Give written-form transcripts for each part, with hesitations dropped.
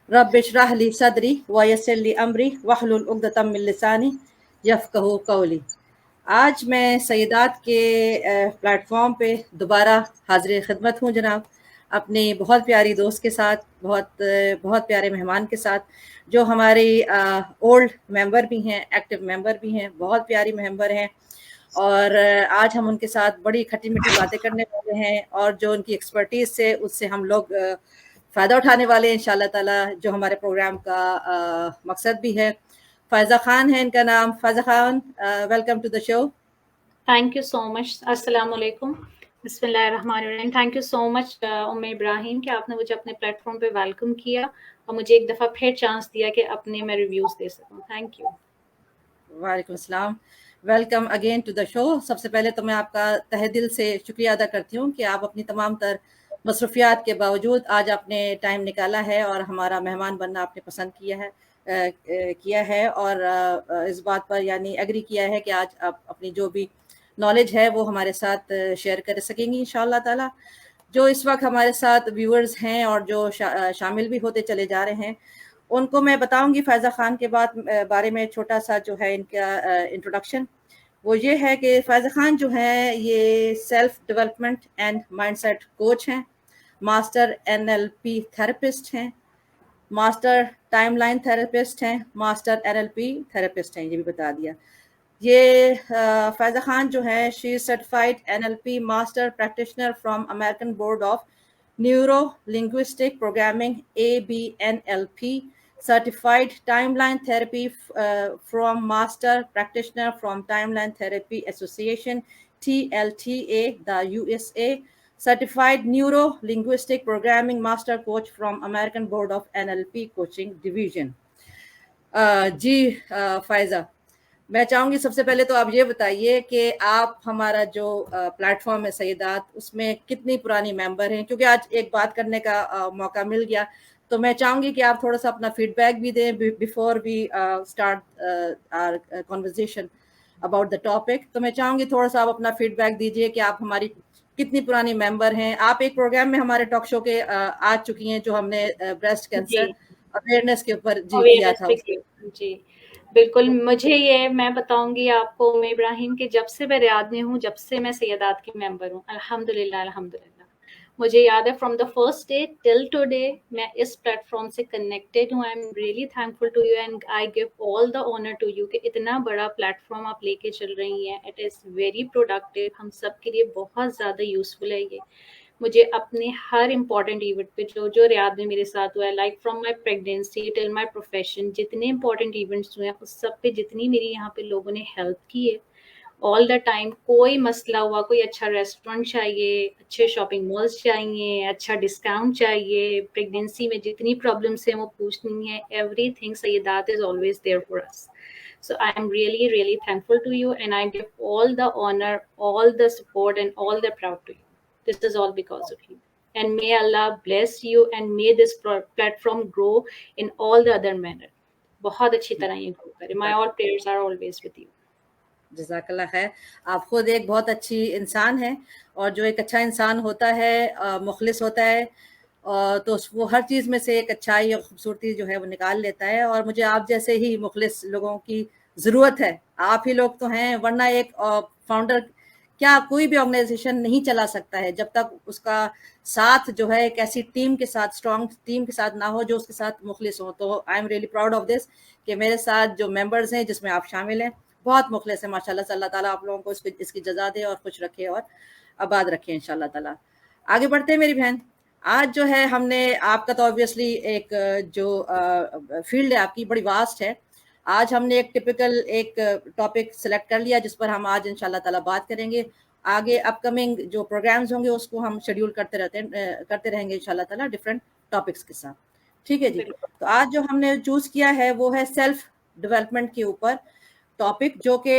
रब इशरह ली सदरी वयस्सिर ली अमरी वहलुल उक़दतम मिन लिसानी यफ़क़हू क़ौली। आज मैं सईदात के प्लेटफॉर्म पे दोबारा हाज़िर खिदमत हूँ जनाब, अपनी बहुत प्यारी दोस्त के साथ, बहुत प्यारे मेहमान के साथ, जो हमारी ओल्ड मेंबर भी हैं, एक्टिव मेंबर भी हैं, बहुत प्यारी मेंबर हैं। और आज हम उनके साथ बड़ी खट्टी मीठी बातें करने वाले हैं, और जो उनकी एक्सपर्टीज से उससे हम लोग फ़ायदा उठाने वाले हैं इंशाल्लाह ताला, जो हमारे प्रोग्राम का मकसद भी है। फ़ायज़ा खान है इनका नाम। Faiza Khan, welcome to the show. Thank you so much. अस्सलाम वालेकुम, बिस्मिल्लाहिर्रहमानिर्रहीम। Thank you so much Umme Ibrahim कि आपने मुझे अपने प्लेटफॉर्म पे वेलकम किया और मुझे एक दफ़ा फिर चांस दिया कि अपने मैं रिव्यूज़ दे सकूं। Thank you. वालेकुम सलाम, welcome again to the show. सबसे पहले तो मैं आपका तहे दिल से शुक्रिया अदा करती हूँ कि आप अपनी तमाम तर मसरूफियात के बावजूद आज आपने टाइम निकाला है और हमारा मेहमान बनना आपने पसंद किया है, और इस बात पर यानी एग्री किया है कि आज आप अपनी जो भी नॉलेज है वो हमारे साथ शेयर कर सकेंगी इंशाअल्लाह ताला। जो इस वक्त हमारे साथ व्यूअर्स हैं और जो शामिल भी होते चले जा रहे हैं, उनको मैं बताऊंगी फ़ायज़ा खान के बारे में छोटा सा जो है इनका इंट्रोडक्शन। वो ये है कि फ़ायज़ा खान जो है ये self development and mindset coach हैं, मास्टर एनएलपी थेरेपिस्ट हैं, मास्टर टाइमलाइन थेरेपिस्ट हैं, मास्टर एनएलपी थेरेपिस्ट हैं, ये भी बता दिया। ये फ़ायज़ा खान जो है she is certified NLP master practitioner from American board of neuro linguistic programming ABNLP, certified timeline therapy from master practitioner from Timeline Therapy Association TLTA, the USA, certified neuro linguistic programming master coach from American Board of NLP Coaching Division। जी फ़ायज़ा, मैं चाहूँगी सबसे पहले तो आप ये बताइए कि आप हमारा जो प्लेटफॉर्म है सईदात, उसमें कितनी पुरानी मेंबर हैं? क्योंकि आज एक बात करने का मौका मिल गया, तो मैं चाहूँगी कि आप थोड़ा सा अपना फीडबैक भी दें before we start our conversation about the topic. तो मैं चाहूँगी थोड़ा सा आप अपना फीडबैक दीजिए कि आप हमारी कितनी पुरानी मेंबर हैं। आप एक प्रोग्राम में हमारे टॉक शो के आ चुकी हैं, जो हमने ब्रेस्ट जी, कैंसर अवेयरनेस के ऊपर जी किया अवेयरनेस था पे उस। जी, बिल्कुल। मुझे ये मैं बताऊँगी आपको उम्मे इब्राहिम कि जब से मैं रियाद में हूँ, जब से मैं सैयदात की मेंबर हूँ, अल्हम्दुलिल्लाह, अल्हम्दुलिल्लाह। मुझे याद है from the first day till today मैं इस प्लेटफॉर्म से कनेक्टेड हूँ। I am really thankful to you and I give all the honour to you कि इतना बड़ा प्लेटफॉर्म आप लेके चल रही हैं। इट इज़ वेरी प्रोडक्टिव, हम सब के लिए बहुत ज़्यादा यूज़फुल है ये। मुझे अपने हर इम्पोर्टेंट इवेंट पे जो जो रियाद में मेरे साथ हुआ है, like from my pregnancy till my profession, जितने इम्पोर्टेंट इवेंट्स हुए हैं उस सब पे जितनी मेरी यहाँ पे लोगों ने हेल्प की है ऑल द टाइम, कोई मसला हुआ, कोई अच्छा रेस्टोरेंट चाहिए, अच्छे शॉपिंग मॉल्स चाहिए, अच्छा डिस्काउंट चाहिए, प्रेगनेंसी में जितनी प्रॉब्लम्स हैं वो पूछनी है, एवरीथिंग सैयदात is always there for us. So I am really, really thankful to you, and I give all the honor, all the support, and all the proud to you. This is all because of you. And may Allah bless you, and may this platform grow in all the other manner. बहुत अच्छी तरह ये grow करे. My all prayers are always with you. जज़ाकल्लाह खैर। आप खुद एक बहुत अच्छी इंसान हैं, और जो एक अच्छा इंसान होता है मुखलिस होता है, तो वो हर चीज़ में से एक अच्छाई और खूबसूरती जो है वो निकाल लेता है, और मुझे आप जैसे ही मुखलिस लोगों की ज़रूरत है। आप ही लोग तो हैं, वरना एक फाउंडर क्या कोई भी ऑर्गेनाइजेशन नहीं चला सकता है जब तक उसका साथ जो है एक ऐसी टीम के साथ, स्ट्रॉन्ग टीम के साथ ना हो जो उसके साथ मुखलिस हो। तो आई am really proud of this कि मेरे साथ जो मेंबर्स हैं, जिसमें आप शामिल हैं, बहुत मुखलिस है माशाल्लाह से। अल्लाह ताला आप लोगों को इसकी जजा दे और खुश रखे और आबाद रखे इंशाल्लाह ताला। आगे बढ़ते हैं मेरी बहन। आज जो है हमने आपका तो ऑब्वियसली एक जो फील्ड है आपकी बड़ी वास्ट है। आज हमने एक टिपिकल एक टॉपिक सेलेक्ट कर लिया जिस पर हम आज इंशाल्लाह ताला बात करेंगे। आगे अपकमिंग जो प्रोग्राम्स होंगे उसको हम शेड्यूल करते रहेंगे इंशाल्लाह ताला डिफरेंट टॉपिक्स के साथ। ठीक है जी। बिल्कुल। तो आज जो हमने चूज किया है वो है सेल्फ डेवलपमेंट के ऊपर टॉपिक, जो कि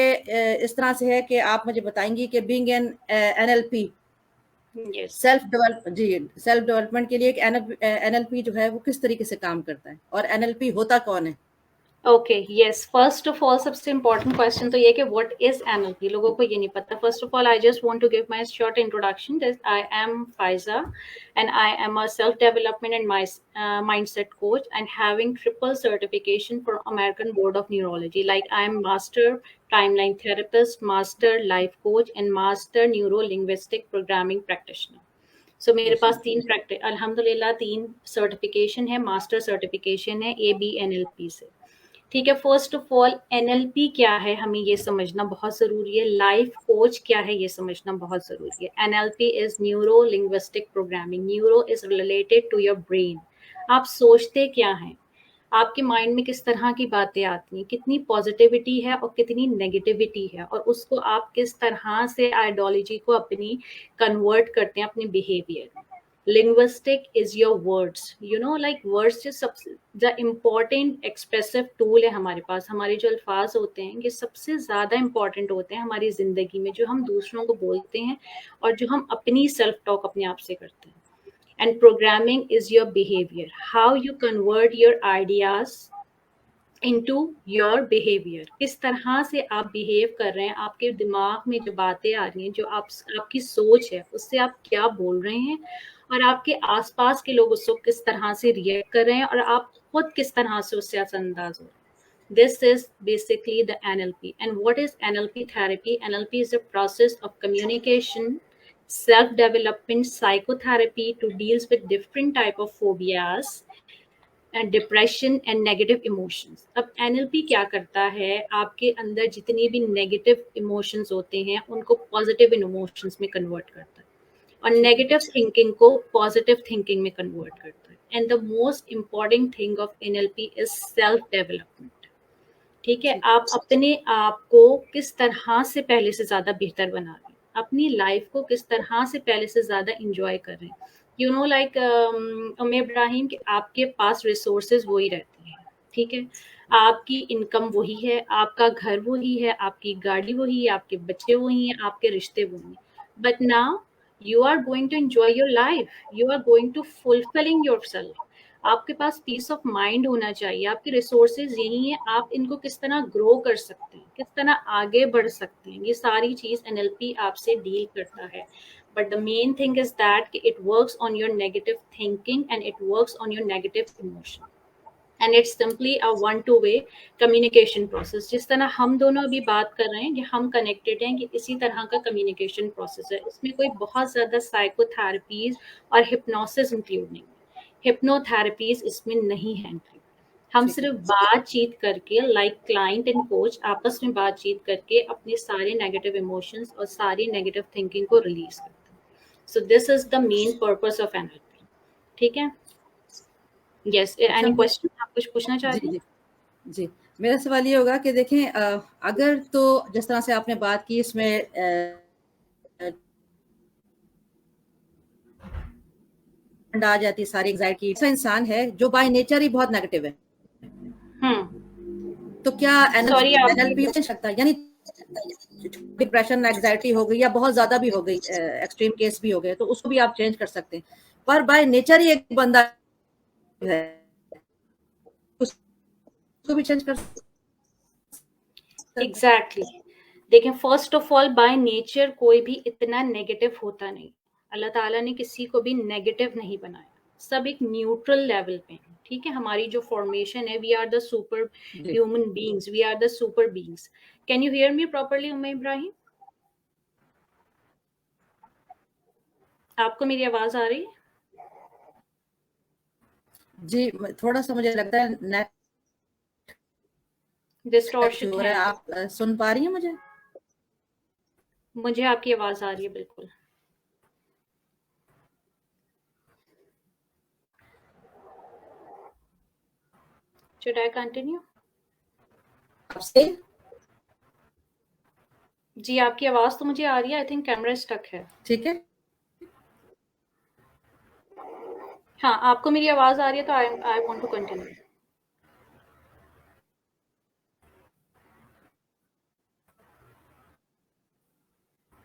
इस तरह से है कि आप मुझे बताएंगी कि being an NLP Yes. Self development के लिए एक एनएलपी जो है वो किस तरीके से काम करता है, और एनएलपी होता कौन है? Okay, yes, first of all सबसे इम्पोर्टेंट क्वेश्चन तो ये कि व्हाट इज एनएलपी, लोगों को ये नहीं पता. First of all I just want to give my short introduction that I am Faiza and I am a self development and my mindset coach and having triple certification for American Board of Neurology. Like I am master timeline therapist, master life coach and master neuro linguistic programming practitioner. सो मेरे पास तीन practice अल्हम्दुलिल्लाह 3 certification है, master certification है ABNLP से. ठीक है, first of all NLP क्या है हमें ये समझना बहुत ज़रूरी है. लाइफ कोच क्या है ये समझना बहुत ज़रूरी है. NLP is neuro linguistic programming. Neuro is related to your brain. आप सोचते क्या हैं, आपके माइंड में किस तरह की बातें आती हैं, कितनी पॉजिटिविटी है और कितनी नेगेटिविटी है, और उसको आप किस तरह से आइडियोलॉजी को अपनी कन्वर्ट करते हैं अपने बिहेवियर में. linguistic is your words, you know, like words जो सबसे the important expressive tool है हमारे पास. हमारे जो अल्फाज होते हैं ये सबसे ज़्यादा important होते हैं हमारी ज़िंदगी में, जो हम दूसरों को बोलते हैं और जो हम अपनी सेल्फ टॉक अपने आप से करते हैं. And programming is your behavior, how you convert your ideas into your behavior. किस तरह से आप बिहेव कर रहे हैं, आपके दिमाग में जो बातें आ रही हैं, जो आपकी सोच है उससे आप क्या बोल रहे हैं, और आपके आसपास के लोग उसको किस तरह से रिएक्ट कर रहे हैं, और आप खुद किस तरह से उससे असरअंदाज हो रहे हैं. This is basically the NLP. And what is NLP therapy? NLP is a process of communication, self-development, psychotherapy to deals with different type of phobias and depression and negative emotions. अब NLP क्या करता है, आपके अंदर जितनी भी negative emotions होते हैं उनको पॉजिटिव इमोशंस में कन्वर्ट करता है, और नेगेटिव थिंकिंग को पॉजिटिव थिंकिंग में कन्वर्ट करता है. And the most important thing of NLP is self development. ठीक है, आप अपने आप को किस तरह से पहले से ज्यादा बेहतर बना रहे हैं, अपनी लाइफ को किस तरह से पहले से ज्यादा इंजॉय कर रहे हैं. यू नो लाइक इब्राहिम कि आपके पास रिसोर्सेज वही रहते हैं. ठीक है, आपकी इनकम वही है, आपका घर वही है, आपकी गाड़ी वही है, आपके बच्चे वही हैं, आपके रिश्ते वही हैं. But now you are going to enjoy your life, you are going to fulfilling yourself. आपके पास पीस ऑफ माइंड होना चाहिए. आपके रिसोर्सेज यही हैं, आप इनको किस तरह ग्रो कर सकते हैं, किस तरह आगे बढ़ सकते हैं, ये सारी चीज एनएलपी आपसे डील करता है. But the main thing is that कि it works on your negative thinking and it works on your negative emotion. And it's simply a one two way communication process. जिस तरह हम दोनों अभी बात कर रहे हैं कि हम कनेक्टेड हैं, कि इसी तरह का कम्युनिकेशन प्रोसेस है. इसमें कोई बहुत ज़्यादा साइकोथेरेपीज और हिप्नोसिस इंक्लूड नहीं है. हिप्नोथेरेपीज इसमें नहीं है इंक्लूड. हम सिर्फ बातचीत करके लाइक क्लाइंट एंड कोच आपस में बातचीत करके अपने सारे नेगेटिव इमोशंस और सारी नेगेटिव थिंकिंग को रिलीज करते हैं. So this is the main purpose of NLP. ठीक है, यस, एनी क्वेश्चन, आप कुछ पूछना चाह रहे हैं? जी, मेरा सवाल ये होगा कि देखें अगर तो जिस तरह से आपने बात की इसमें आ जाती है सारी एंजाइटी. ऐसा इंसान है जो बाय नेचर ही बहुत नेगेटिव है, तो क्या एनएलपी चेंज सकता है? यानी डिप्रेशन एंजाइटी हो गई या बहुत ज्यादा भी हो गई, एक्सट्रीम केस भी हो गए, तो उसको भी आप चेंज कर सकते हैं. पर बाय नेचर ही एक बंदा है, उसको भी चेंज कर सकते. एग्जैक्टली. देखें, first of all by nature कोई भी इतना नेगेटिव होता नहीं. अल्लाह ताला ने किसी को भी नेगेटिव नहीं बनाया, सब एक न्यूट्रल लेवल पे हैं. ठीक है, हमारी जो फॉर्मेशन है, we are the super human beings, we are the super beings. Can you hear me properly Umme Ibrahim? आपको मेरी आवाज आ रही है? जी, थोड़ा सा मुझे लगता है नेट डिस्टॉर्शन हो रहा है. आप सुन पा रही हैं मुझे? मुझे आपकी आवाज आ रही है बिल्कुल. Should I continue? आपसे जी, आपकी आवाज तो मुझे आ रही है. आई थिंक कैमरा स्टक है. ठीक है, हाँ, आपको मेरी आवाज आ रही है तो I want to continue.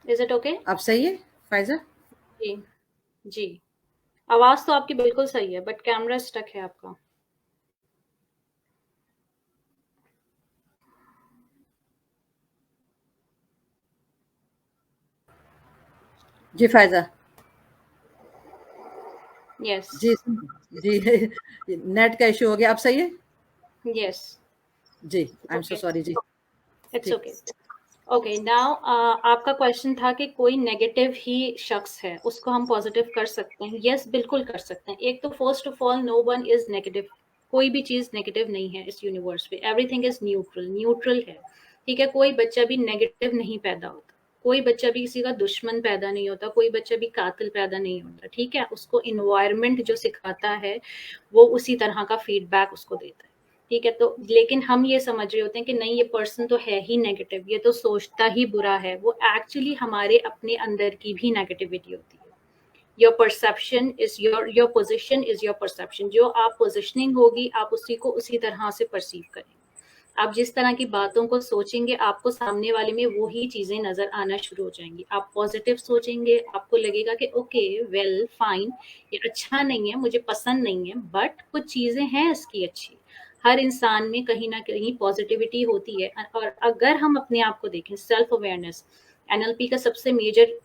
Is it okay? अब सही है फाइजा? जी जी, आवाज तो आपकी बिल्कुल सही है, बट कैमरा स्टक है आपका. जी फायजा यस जी जी नेट का इशू हो गया, अब सही है? यस जी, I am so okay sorry जी। इट्स ठीक। ओके ओके नाउ आपका क्वेश्चन था कि कोई नेगेटिव ही शख्स है उसको हम पॉजिटिव कर सकते हैं। यस बिल्कुल कर सकते हैं। एक तो first of all know one is negative. कोई भी चीज नेगेटिव नहीं है इस यूनिवर्स पे। Everything is neutral. न्यूट्रल है। ठीक है। कोई बच्चा भी नेगेटिव नहीं पैदा होता। कोई बच्चा भी किसी का दुश्मन पैदा नहीं होता। कोई बच्चा भी कातिल पैदा नहीं होता। ठीक है। उसको इन्वायरमेंट जो सिखाता है वो उसी तरह का फीडबैक उसको देता है। ठीक है। तो लेकिन हम ये समझ रहे होते हैं कि नहीं ये पर्सन तो है ही नेगेटिव, ये तो सोचता ही बुरा है। वो एक्चुअली हमारे अपने अंदर की भी नेगेटिविटी होती है। Your perception is your position is your perception. जो आप पोजिशनिंग होगी आप उसी को उसी तरह से परसीव करेंगे। आप जिस तरह की बातों को सोचेंगे आपको सामने वाले में वही चीजें नजर आना शुरू हो जाएंगी। आप पॉजिटिव सोचेंगे आपको लगेगा कि ओके वेल फाइन, ये अच्छा नहीं है, मुझे पसंद नहीं है, बट कुछ चीजें हैं इसकी अच्छी। हर इंसान में कहीं ना कहीं पॉजिटिविटी होती है। और अगर हम अपने आप को देखें, सेल्फ अवेयरनेस एनएलपी का सबसे मेजर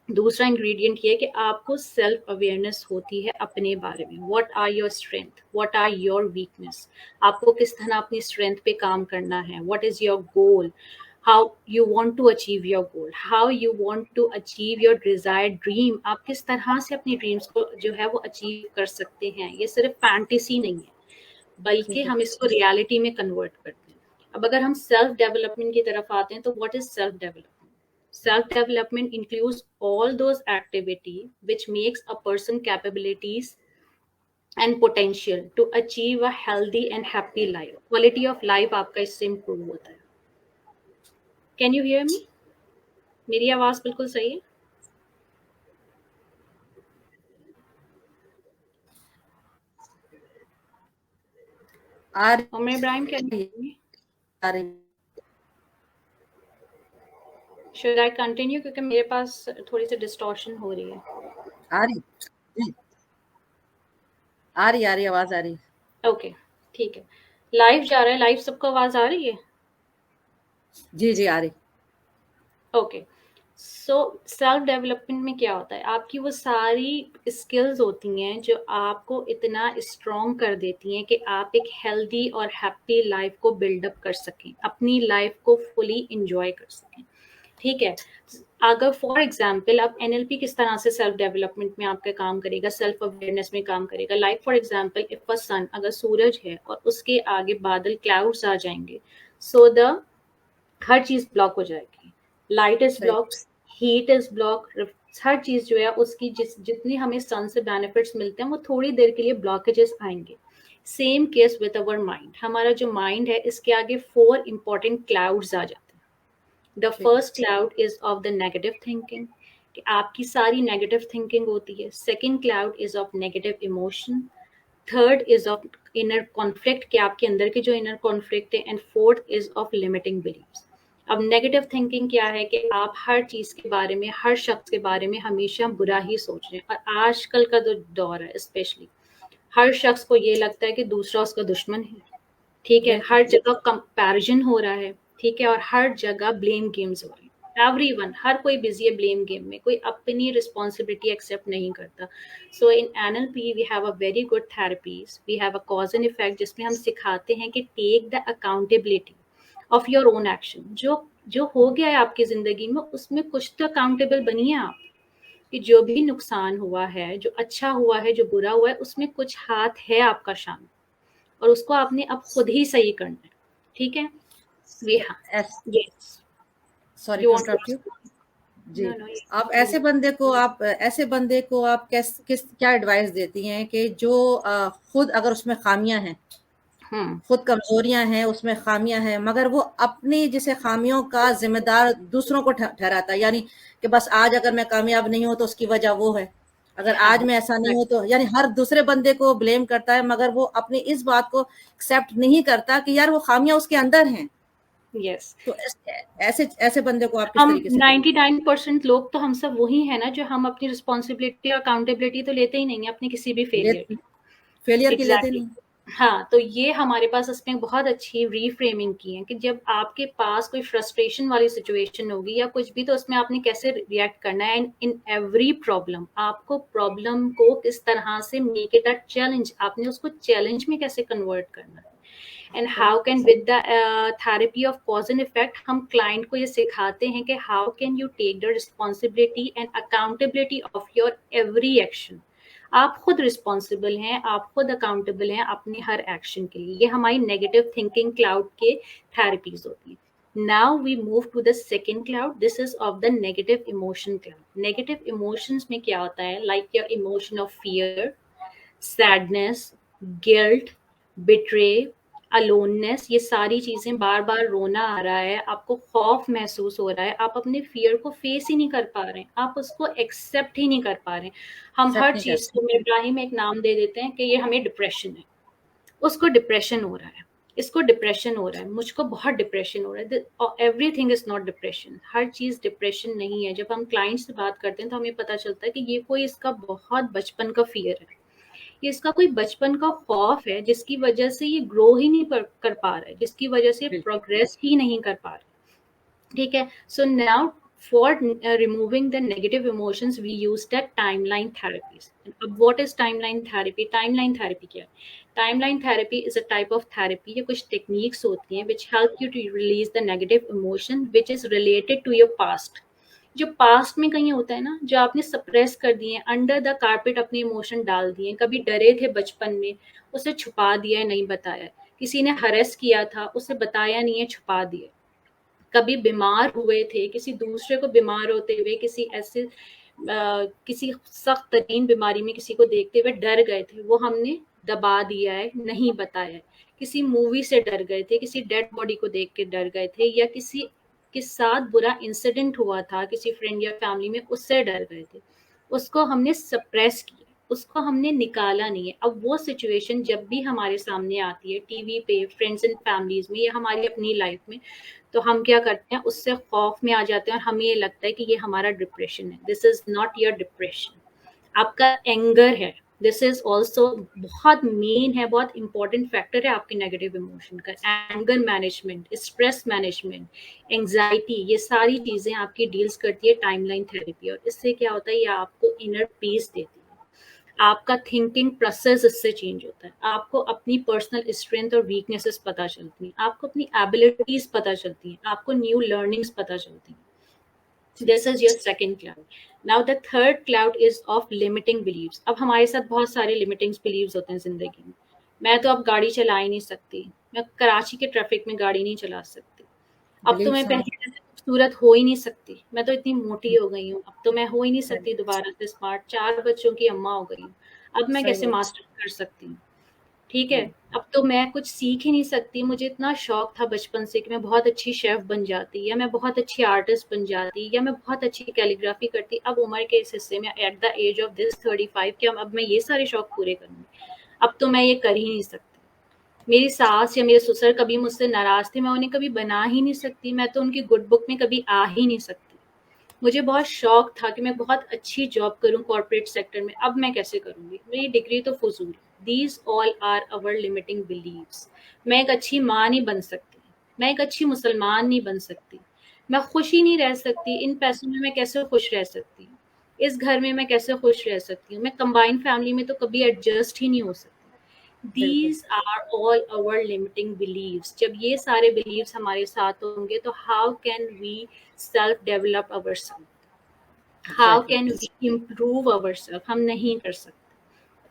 दूसरा इंग्रेडिएंट ये है कि आपको सेल्फ अवेयरनेस होती है अपने बारे में। What are your strength, what are your weakness. आपको किस तरह अपनी स्ट्रेंथ पे काम करना है। What is your goal, how you want to achieve your goal, how you want to achieve your desired dream. आप किस तरह से अपनी ड्रीम्स को जो है वो अचीव कर सकते हैं। ये सिर्फ फैंटेसी नहीं है बल्कि ठीक है। हम इसको रियलिटी में कन्वर्ट करते हैं। अब अगर हम सेल्फ डेवलपमेंट की तरफ आते हैं तो what is self development. Self development includes all those activity which makes a person capabilities and potential to achieve a healthy and happy life. Quality of life आपका इससे improve होता है। Can you hear me? मेरी आवाज बिल्कुल सही है? आ Umar Ibrahim can you रही hear me? आ रही Should I continue क्योंकि मेरे पास थोड़ी सी distortion हो रही है। आ रही जी, आ रही आवाज आ रही। ओके ठीक है। लाइव जा रहा है। लाइव सबको आवाज आ रही है? जी जी आ रही। ओके सो सेल्फ डेवलपमेंट में क्या होता है, आपकी वो सारी स्किल्स होती हैं जो आपको इतना स्ट्रॉन्ग कर देती हैं कि आप एक हेल्दी और हैप्पी लाइफ को बिल्डअप कर सकें, अपनी लाइफ को फुली इंजॉय कर सकें। ठीक है। अगर फॉर एग्जाम्पल आप एनएलपी किस तरह से सेल्फ डेवलपमेंट में आपका काम करेगा, सेल्फ अवेयरनेस में काम करेगा। Like for example if a sun, अगर सूरज है और उसके आगे बादल क्लाउड्स आ जाएंगे, सो द हर चीज ब्लॉक हो जाएगी। लाइट इज सही। ब्लॉक, हीट इज ब्लॉक, हर चीज जो है उसकी जितनी हमें सन से बेनिफिट्स मिलते हैं वो थोड़ी देर के लिए ब्लॉकेजेस आएंगे। Same case with our mind. हमारा जो माइंड है इसके आगे 4 इंपॉर्टेंट क्लाउड्स आ जाते हैं। द ठीक है। First cloud is of the negative thinking, कि आपकी सारी नेगेटिव थिंकिंग होती है। Second cloud is of negative emotion. Third is of inner conflict, कि आपके अंदर के जो इनर कॉन्फ्लिक्ट है। And fourth is of limiting beliefs. अब नेगेटिव थिंकिंग क्या है कि आप हर चीज के बारे में, हर शख्स के बारे में हमेशा बुरा ही सोच रहे हैं। और आजकल का जो दौर है स्पेशली, हर शख्स को ये लगता है कि दूसरा उसका दुश्मन है। ठीक है। बिल्कुल। हर जगह कंपैरिजन हो रहा है। ठीक है। और हर जगह ब्लेम गेम्स हो रहे हैं। एवरीवन, हर कोई बिजी है ब्लेम गेम में, कोई अपनी रिस्पॉन्सिबिलिटी एक्सेप्ट नहीं करता। So in NLP we have a very good therapies, we have a cause and effect, जिसमें हम सिखाते हैं कि take the accountability of your own action. जो जो हो गया है आपकी जिंदगी में उसमें कुछ तो अकाउंटेबल बनिए आप, कि जो भी नुकसान हुआ है, जो अच्छा हुआ है, जो बुरा हुआ है, उसमें कुछ हाथ है आपका शामिल, और उसको आपने अब खुद ही सही करना है। ठीक है। वे हाँ। Yes. Sorry you to want to interrupt you. जी। नो नो आप ऐसे बंदे को आप किस क्या एडवाइस देती हैं कि जो खुद अगर उसमें खामियां हैं, खुद कमजोरियां हैं, उसमें खामियां हैं, मगर वो अपनी जैसे खामियों का जिम्मेदार दूसरों को ठहराता है, यानी कि बस आज अगर मैं कामयाब नहीं हूं तो उसकी वजह वो है, अगर आज हाँ मैं ऐसा नहीं हूं तो, यानी हर दूसरे बंदे को ब्लेम करता है, मगर वो अपनी इस बात को एक्सेप्ट नहीं करता कि यार वो खामियां उसके अंदर हैं। यस। तो ऐसे ऐसे बंदे को आप किस हम तरीके से डील। 99% लोग तो हम सब वही है ना जो हम अपनी रिस्पॉन्सिबिलिटी और अकाउंटेबिलिटी तो लेते ही नहीं है अपने किसी भी ले फेलियर की। फेलियर की लेते एग्जैक्टली। नहीं। हाँ, तो ये हमारे पास इसमें बहुत अच्छी रीफ्रेमिंग की है कि जब आपके पास कोई फ्रस्ट्रेशन वाली सिचुएशन होगी या कुछ भी, तो उसमें आपने कैसे रिएक्ट करना है। एंड इन एवरी प्रॉब्लम आपको प्रॉब्लम को किस तरह से मेक इट अ चैलेंज, आपने उसको चैलेंज में कैसे कन्वर्ट करना है। And how can with the therapy of cause and effect हम क्लाइंट को ये सिखाते हैं कि how can you take the responsibility and accountability of your every action. आप खुद रिस्पॉन्सिबल हैं, आप खुद अकाउंटेबल हैं अपने हर एक्शन के लिए। ये हमारी नेगेटिव थिंकिंग क्लाउड के थेरेपीज होती हैं। Now we move to the second cloud, this is of the negative emotion cloud. Negative emotions में क्या होता है, like your emotion of fear, sadness, guilt, betray, aloneness, ये सारी चीजें, बार बार रोना आ रहा है, आपको खौफ महसूस हो रहा है, आप अपने फियर को फेस ही नहीं कर पा रहे हैं, आप उसको एक्सेप्ट ही नहीं कर पा रहे हैं। हम एक्सेप्ट हर नहीं कर चीज सकते। को इब्राहिम एक नाम दे देते हैं कि ये हमें डिप्रेशन है, उसको डिप्रेशन हो रहा है, इसको डिप्रेशन हो रहा है, मुझको बहुत डिप्रेशन हो रहा है। एवरीथिंग इज नॉट डिप्रेशन, हर चीज डिप्रेशन नहीं है। जब हम क्लाइंट से बात करते हैं तो हमें पता चलता है कि ये कोई इसका बहुत बचपन का फियर है, ये इसका कोई बचपन का खौफ है जिसकी वजह से ये ग्रो ही नहीं कर पा रहा है, जिसकी वजह से बिल्कुल। प्रोग्रेस ही नहीं कर पा रहा है। ठीक है, so now for removing the negative emotions we use the timeline therapies. अब what is timeline therapy? Timeline therapy क्या है? Timeline therapy is a type of therapy, ये कुछ टेक्निक्स होती हैं which help you to release the negative emotion which is related to your past. जो past में कहीं होता है ना, जो आपने सप्रेस कर दिए, अंडर द कारपेट अपने इमोशन डाल दिए, कभी डरे थे बचपन में, उसे छुपा दिया है, नहीं बताया, किसी ने हरेस किया था, उसे बताया नहीं है, छुपा दिया, कभी बीमार हुए थे, किसी दूसरे को बीमार होते हुए, किसी ऐसे किसी सख्त तरीन बीमारी में किसी को देखते हुए डर गए थे, वो हमने दबा दिया है, नहीं बताया है। किसी मूवी से डर गए थे, किसी डेड बॉडी को देख के डर गए थे, या किसी के साथ बुरा इंसिडेंट हुआ था किसी फ्रेंड या फैमिली में, उससे डर गए थे, उसको हमने सप्रेस किया, उसको हमने निकाला नहीं है। अब वो सिचुएशन जब भी हमारे सामने आती है, टीवी पे, फ्रेंड्स एंड फैमिलीज में, या हमारी अपनी लाइफ में, तो हम क्या करते हैं, उससे खौफ में आ जाते हैं और हमें ये लगता है कि ये हमारा डिप्रेशन है। This is not your depression, आपका एंगर है। दिस इज ऑल्सो बहुत मेन है, बहुत इंपॉर्टेंट फैक्टर है आपके नेगेटिव इमोशन का। Anger management, stress management, anxiety, ये सारी चीजें आपकी डील्स करती है टाइमलाइन थेरेपी। और इससे क्या होता है, ये आपको इनर पीस देती है, आपका थिंकिंग प्रोसेस इससे चेंज होता है, आपको अपनी पर्सनल स्ट्रेंथ और वीकनेसेस पता चलती हैं, आपको अपनी एबिलिटीज पता चलती हैं, आपको न्यू लर्निंग्स पता चलती हैं। This is your second cloud. Now the third cloud is of limiting beliefs. अब हमारे साथ बहुत सारे लिमिटिंग बिलीव्स होते हैं जिंदगी में। मैं तो अब गाड़ी चला ही नहीं सकती, मैं कराची के ट्रैफिक में गाड़ी नहीं चला सकती, अब तो मैं बिलीव्स हम। पहले जैसे खूबसूरत हो ही नहीं सकती, मैं तो इतनी मोटी हो गई हूँ, अब तो मैं हो ही नहीं सही। सकती दोबारा से स्मार्ट, 4 बच्चों की अम्मा हो गई हूँ, अब मैं सही कैसे बोल। मास्टर कर सकती हूँ। ठीक है, अब तो मैं कुछ सीख ही नहीं सकती, मुझे इतना शौक था बचपन से कि मैं बहुत अच्छी शेफ बन जाती, या मैं बहुत अच्छी आर्टिस्ट बन जाती, या मैं बहुत अच्छी कैलीग्राफी करती। अब उम्र के इस हिस्से में, at the age of this 35, कि अब मैं ये सारे शौक पूरे करूंगी, अब तो मैं ये कर ही नहीं सकती। मेरी सास या मेरे ससुर कभी मुझसे नाराज थे, मैं उन्हें कभी बना ही नहीं सकती, मैं तो उनकी गुड बुक में कभी आ ही नहीं सकती। मुझे बहुत शौक था कि मैं बहुत अच्छी जॉब करूं कॉर्पोरेट सेक्टर में, अब मैं कैसे करूंगी, मेरी डिग्री तो फजूल। These all are our limiting beliefs. मैं एक अच्छी माँ नहीं बन सकती, मैं एक अच्छी मुसलमान नहीं बन सकती, मैं खुश ही नहीं रह सकती, इन पैसों में मैं कैसे खुश रह सकती हूँ, इस घर में मैं कैसे खुश रह सकती हूँ, मैं कंबाइंड फैमिली में तो कभी एडजस्ट ही नहीं हो सकती। बिल्कुल। These are all our limiting beliefs. जब ये सारे beliefs हमारे साथ होंगे तो how can we self develop ourselves? How exactly. can we improve ourselves? हम नहीं कर सकते।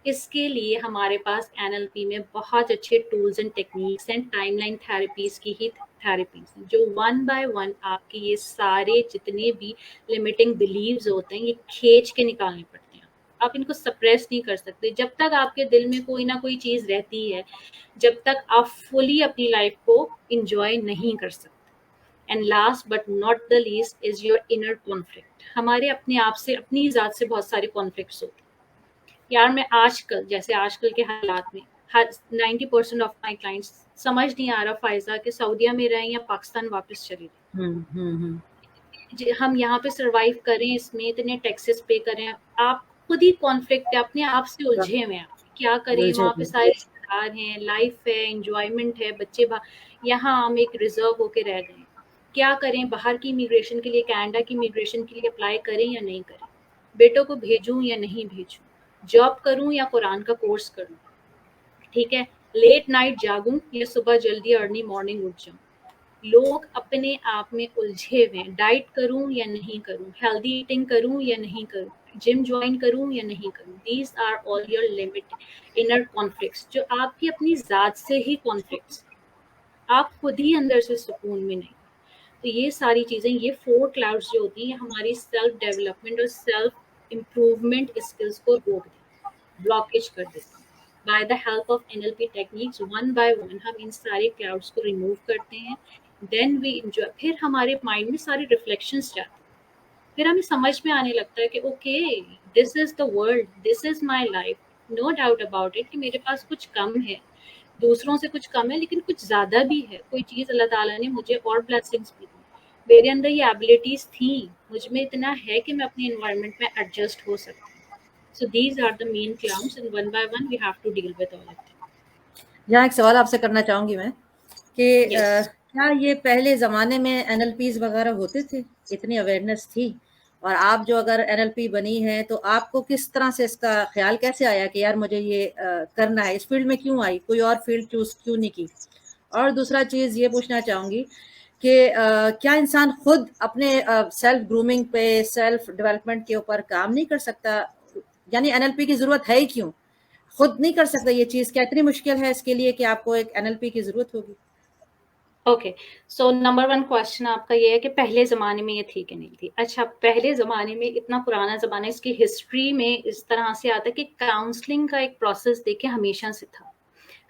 इसके लिए हमारे पास एनएलपी में बहुत अच्छे tools and techniques and timeline therapies की ही थेरेपीज हैं, जो वन बाय वन आपके ये सारे जितने भी लिमिटिंग बिलीव्स होते हैं, ये खींच के निकालने पड़ते हैं। आप इनको सप्रेस नहीं कर सकते। जब तक आपके दिल में कोई ना कोई चीज रहती है, जब तक आप फुली अपनी लाइफ को इंजॉय नहीं कर सकते। And last but not the least is your inner conflict. हमारे अपने आप से, अपनी जात से बहुत सारे कॉन्फ्लिक्ट्स होते हैं। यार मैं आजकल, जैसे आजकल के हालात में, हर 90% ऑफ माई क्लाइंट्स समझ नहीं आ रहा फायजा कि सऊदिया में रहें या पाकिस्तान वापस चले जाएं। हम्म। हम यहाँ पे सरवाइव करें, इसमें इतने टैक्सेस पे करें, आप खुद ही कॉन्फ्लिक्ट है, अपने आप से उलझे हुए हैं, क्या करें, उलझे वहाँ पे हुए। सारे बाहर हैं, लाइफ है, एंजॉयमेंट है, बच्चे यहाँ हम एक रिजर्व होके रह गए। क्या करें, बाहर की इमिग्रेशन के लिए, कनाडा की इमिग्रेशन के लिए अप्लाई करें या नहीं करें, बेटों को भेजूं या नहीं भेजूं, जॉब करूं या कुरान का कोर्स करूं, ठीक है, लेट नाइट जागूं या सुबह जल्दी अर्ली मॉर्निंग उठ जाऊं। लोग अपने आप में उलझे हुए हैं, डाइट करूं या नहीं करूं, हेल्दी ईटिंग करूं या नहीं करूं, जिम ज्वाइन करूं या नहीं करूं। These are all your limit inner conflicts, जो आपकी अपनी जात से ही कॉन्फ्लिक्ट्स, आप खुद ही अंदर से सुकून में नहीं। तो ये सारी चीज़ें, ये 4 क्लाउड्स जो होती हैं, हमारी सेल्फ डेवलपमेंट और सेल्फ इम्प्रूवमेंट स्किल्स को रोक देती हैं, ब्लॉकेज कर देती हैं। By the help of NLP techniques, one by one हम इन सारे क्लाउड्स को रिमूव करते हैं। देन वी एंजॉय, फिर हमारे माइंड में सारे रिफ्लेक्शंस जाते हैं, फिर हमें समझ में आने लगता है कि okay, this is the world, this is my life, no doubt about it कि मेरे पास कुछ कम है, दूसरों से कुछ कम है, लेकिन कुछ ज़्यादा भी है। कोई चीज़ अल्लाह ताला ने मुझे और ब्लेसिंग्स भी दी, मेरे अंदर ये एबिलिटीज़ थी, मुझ में इतना है कि मैं अपने एनवायरनमेंट में एडजस्ट हो सकती हूँ। So these are the main clouds and one by one we have to deal with all of them. यहाँ एक सवाल आपसे करना चाहूंगी मैं कि यस। क्या ये पहले ज़माने में एनएलपीज वगैरह होते थे, इतनी अवेयरनेस थी? और आप जो अगर एनएलपी बनी है तो आपको किस तरह से इसका ख्याल कैसे आया कि यार मुझे ये करना है, इस फील्ड में क्यों आई, कोई और फील्ड चूज क्यों नहीं की? और दूसरा चीज़ ये पूछना चाहूँगी कि क्या इंसान खुद अपने सेल्फ ग्रूमिंग पे, सेल्फ डेवलपमेंट के ऊपर काम नहीं कर सकता? यानी एनएलपी की ज़रूरत है ही क्यों? खुद नहीं कर सकता ये चीज़, क्या इतनी मुश्किल है इसके लिए कि आपको एक एनएलपी की ज़रूरत होगी? ओके, सो नंबर 1 क्वेश्चन आपका ये है कि पहले ज़माने में ये थी कि नहीं थी? अच्छा, पहले ज़माने में, इतना पुराना ज़माना, इसकी हिस्ट्री में इस तरह से आता है कि काउंसलिंग का एक प्रोसेस देखें हमेशा से था।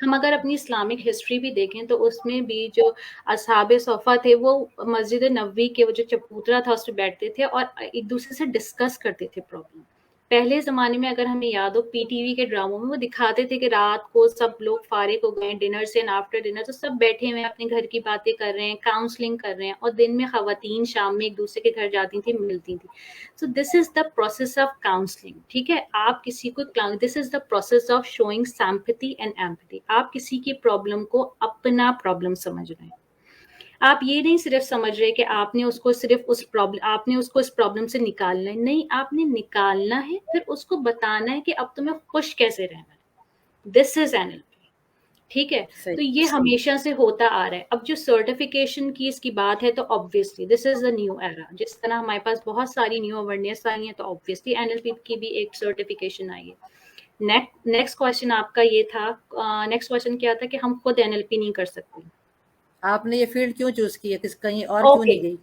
हम अगर अपनी इस्लामिक हिस्ट्री भी देखें तो उसमें भी जो असहाबे सोफ़ा थे, वो मस्जिद नबवी के वो जो चबूतरा था, उस पे बैठते थे और एक दूसरे से डिस्कस करते थे प्रॉब्लम। पहले ज़माने में अगर हमें याद हो, पीटीवी के ड्रामों में वो दिखाते थे कि रात को सब लोग फारिग हो गए डिनर से, एंड आफ्टर डिनर तो सब बैठे हुए हैं, अपने घर की बातें कर रहे हैं, काउंसलिंग कर रहे हैं, और दिन में ख़वातीन शाम में एक दूसरे के घर जाती थी, मिलती थी। So this is the process of counselling, ठीक है? आप किसी को, this is the process of showing sympathy and empathy. आप किसी की प्रॉब्लम को अपना प्रॉब्लम समझ रहे हैं। आप ये नहीं सिर्फ समझ रहे कि आपने उसको सिर्फ इस प्रॉब्लम से निकालना है, नहीं, आपने निकालना है, फिर उसको बताना है कि अब तुम्हें खुश कैसे रहना है। दिस इज एनएलपी, ठीक है? सही। तो ये हमेशा से होता आ रहा है। अब जो सर्टिफिकेशन की इसकी बात है, तो obviously this is the new era. जिस तरह हमारे पास बहुत सारी न्यू अवेयरनेस आई है, तो ऑब्वियसली एनएलपी की भी एक सर्टिफिकेशन आई है। नेक्स्ट क्वेश्चन आपका ये था, नेक्स्ट क्वेश्चन क्या था कि हम खुद एनएलपी नहीं कर सकते। आपने ये फील्ड क्यों चूज की है, किस कहीं और क्यों ओके, नहीं गई?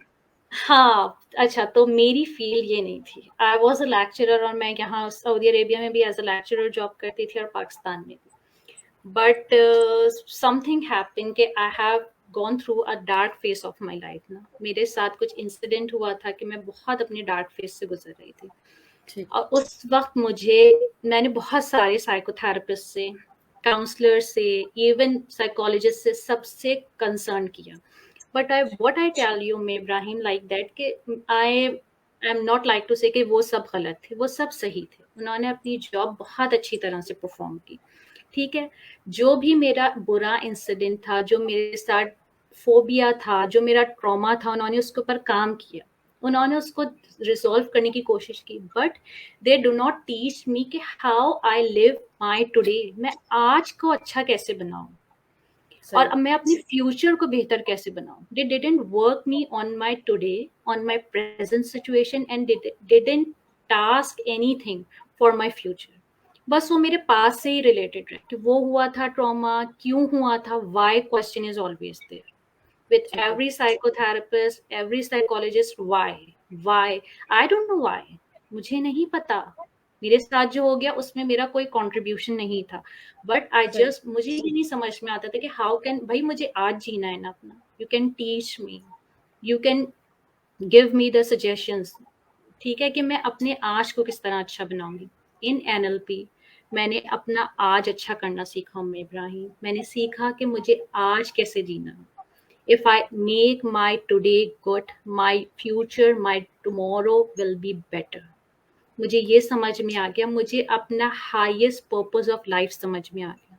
हाँ, अच्छा, तो मेरी फ़ील्ड ये नहीं थी। आई वाज़ अ लेक्चरर, और मैं यहाँ सऊदी अरेबिया में भी एज़ अ लेक्चरर जॉब करती थी और पाकिस्तान में भी। बट समथिंग हैपेंड कि I have gone through a dark phase of my life ना। मेरे साथ कुछ इंसिडेंट हुआ था कि मैं बहुत अपने डार्क फेज़ से गुज़र रही थी। ठीक। और उस वक़्त मैंने बहुत सारे साइकोथेरेपिस्ट से, काउंसलर से, इवन साइकोलॉजिस्ट से, सबसे कंसर्न किया। But what I tell you मे इब्राहिम लाइक दैट कि I am not like to say कि वो सब गलत थे, वो सब सही थे। उन्होंने अपनी जॉब बहुत अच्छी तरह से परफॉर्म की, ठीक है? जो भी मेरा बुरा इंसिडेंट था, जो मेरे साथ फोबिया था, जो मेरा ट्रॉमा था, उन्होंने उसके ऊपर काम किया, उन्होंने उसको रिजॉल्व करने की कोशिश की। But they do not teach me कि how I live my today, मैं आज को अच्छा कैसे बनाऊं, और सही। अब मैं अपने फ्यूचर को बेहतर कैसे बनाऊं। They didn't work me on my today, on my present situation, and didn't task anything for my future. बस वो मेरे पास से ही रिलेटेड रहे कि वो हुआ था ट्रॉमा, क्यों हुआ था, why question is always there with ठीक है। every psychotherapist, every psychologist, why, I don't know why, मुझे नहीं पता। मेरे साथ जो हो गया उसमें मेरा कोई कंट्रीब्यूशन नहीं था, बट आई सही। जस्ट, मुझे ये नहीं समझ में आता था कि हाउ कैन, भाई मुझे आज जीना है ना अपना, you can teach me, you can give me the suggestions, ठीक है, कि मैं अपने आज को किस तरह अच्छा बनाऊंगी। इन एनएलपी मैंने अपना आज अच्छा करना सीखा। उम्मे इब्राहिम, मैंने सीखा कि मुझे आज कैसे जीना है। If I make my today good, my future, my tomorrow will be better. मुझे ये समझ में आ गया, मुझे अपना हाईएस्ट पर्पस ऑफ लाइफ समझ में आ गया।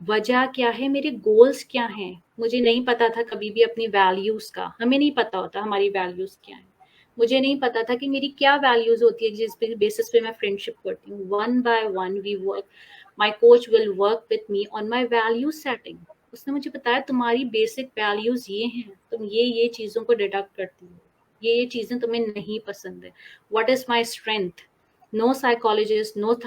वजह क्या है, मेरे गोल्स क्या हैं। मुझे नहीं पता था कभी भी अपनी वैल्यूज का, हमें नहीं पता होता हमारी वैल्यूज क्या है। मुझे नहीं पता था कि मेरी क्या वैल्यूज होती है जिस बेसिस पे मैं फ्रेंडशिप करती हूँ। One by one we work, my coach will work with me on my value setting. उसने मुझे बताया तुम्हारी बेसिक वैल्यूज ये हैं, तुम ये चीजों को डिडक्ट करती हो, ये चीजें तुम्हें नहीं पसंद है। What is my strength, no psychologist, no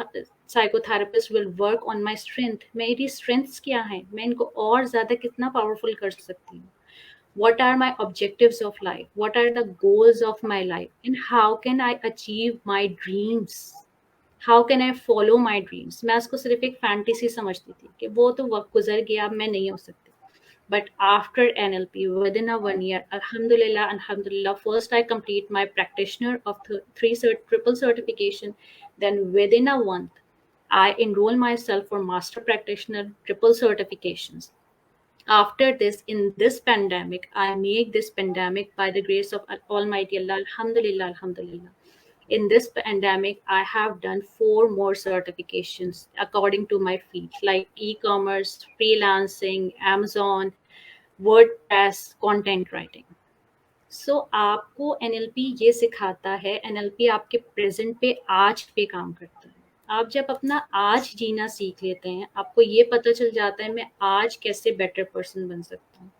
psychotherapist will work on my strength. मेरी स्ट्रेंथ्स क्या हैं, मैं इनको और ज्यादा कितना पावरफुल कर सकती हूँ। What are my objectives of life? What are the goals of my life? And how can I achieve my dreams? How can I follow my dreams? मैं उसको सिर्फ एक फैंटेसी समझती थी कि वो तो वक्त गुजर गया, अब मैं नहीं हो सकती। But after NLP, within a 1 year, Alhamdulillah, Alhamdulillah, first I complete my practitioner of triple certification. Then within a month, I enroll myself for master practitioner triple certifications. After this, in this pandemic, I make this pandemic by the grace of Almighty Allah, Alhamdulillah, Alhamdulillah. In this pandemic, I have done 4 more certifications according to my field, like e-commerce, freelancing, Amazon, WordPress, content writing. सो आपको NLP ये सिखाता है, NLP आपके present पे आज पे काम करता है। आप जब अपना आज जीना सीख लेते हैं, आपको ये पता चल जाता है मैं आज कैसे बेटर पर्सन बन सकता हूँ।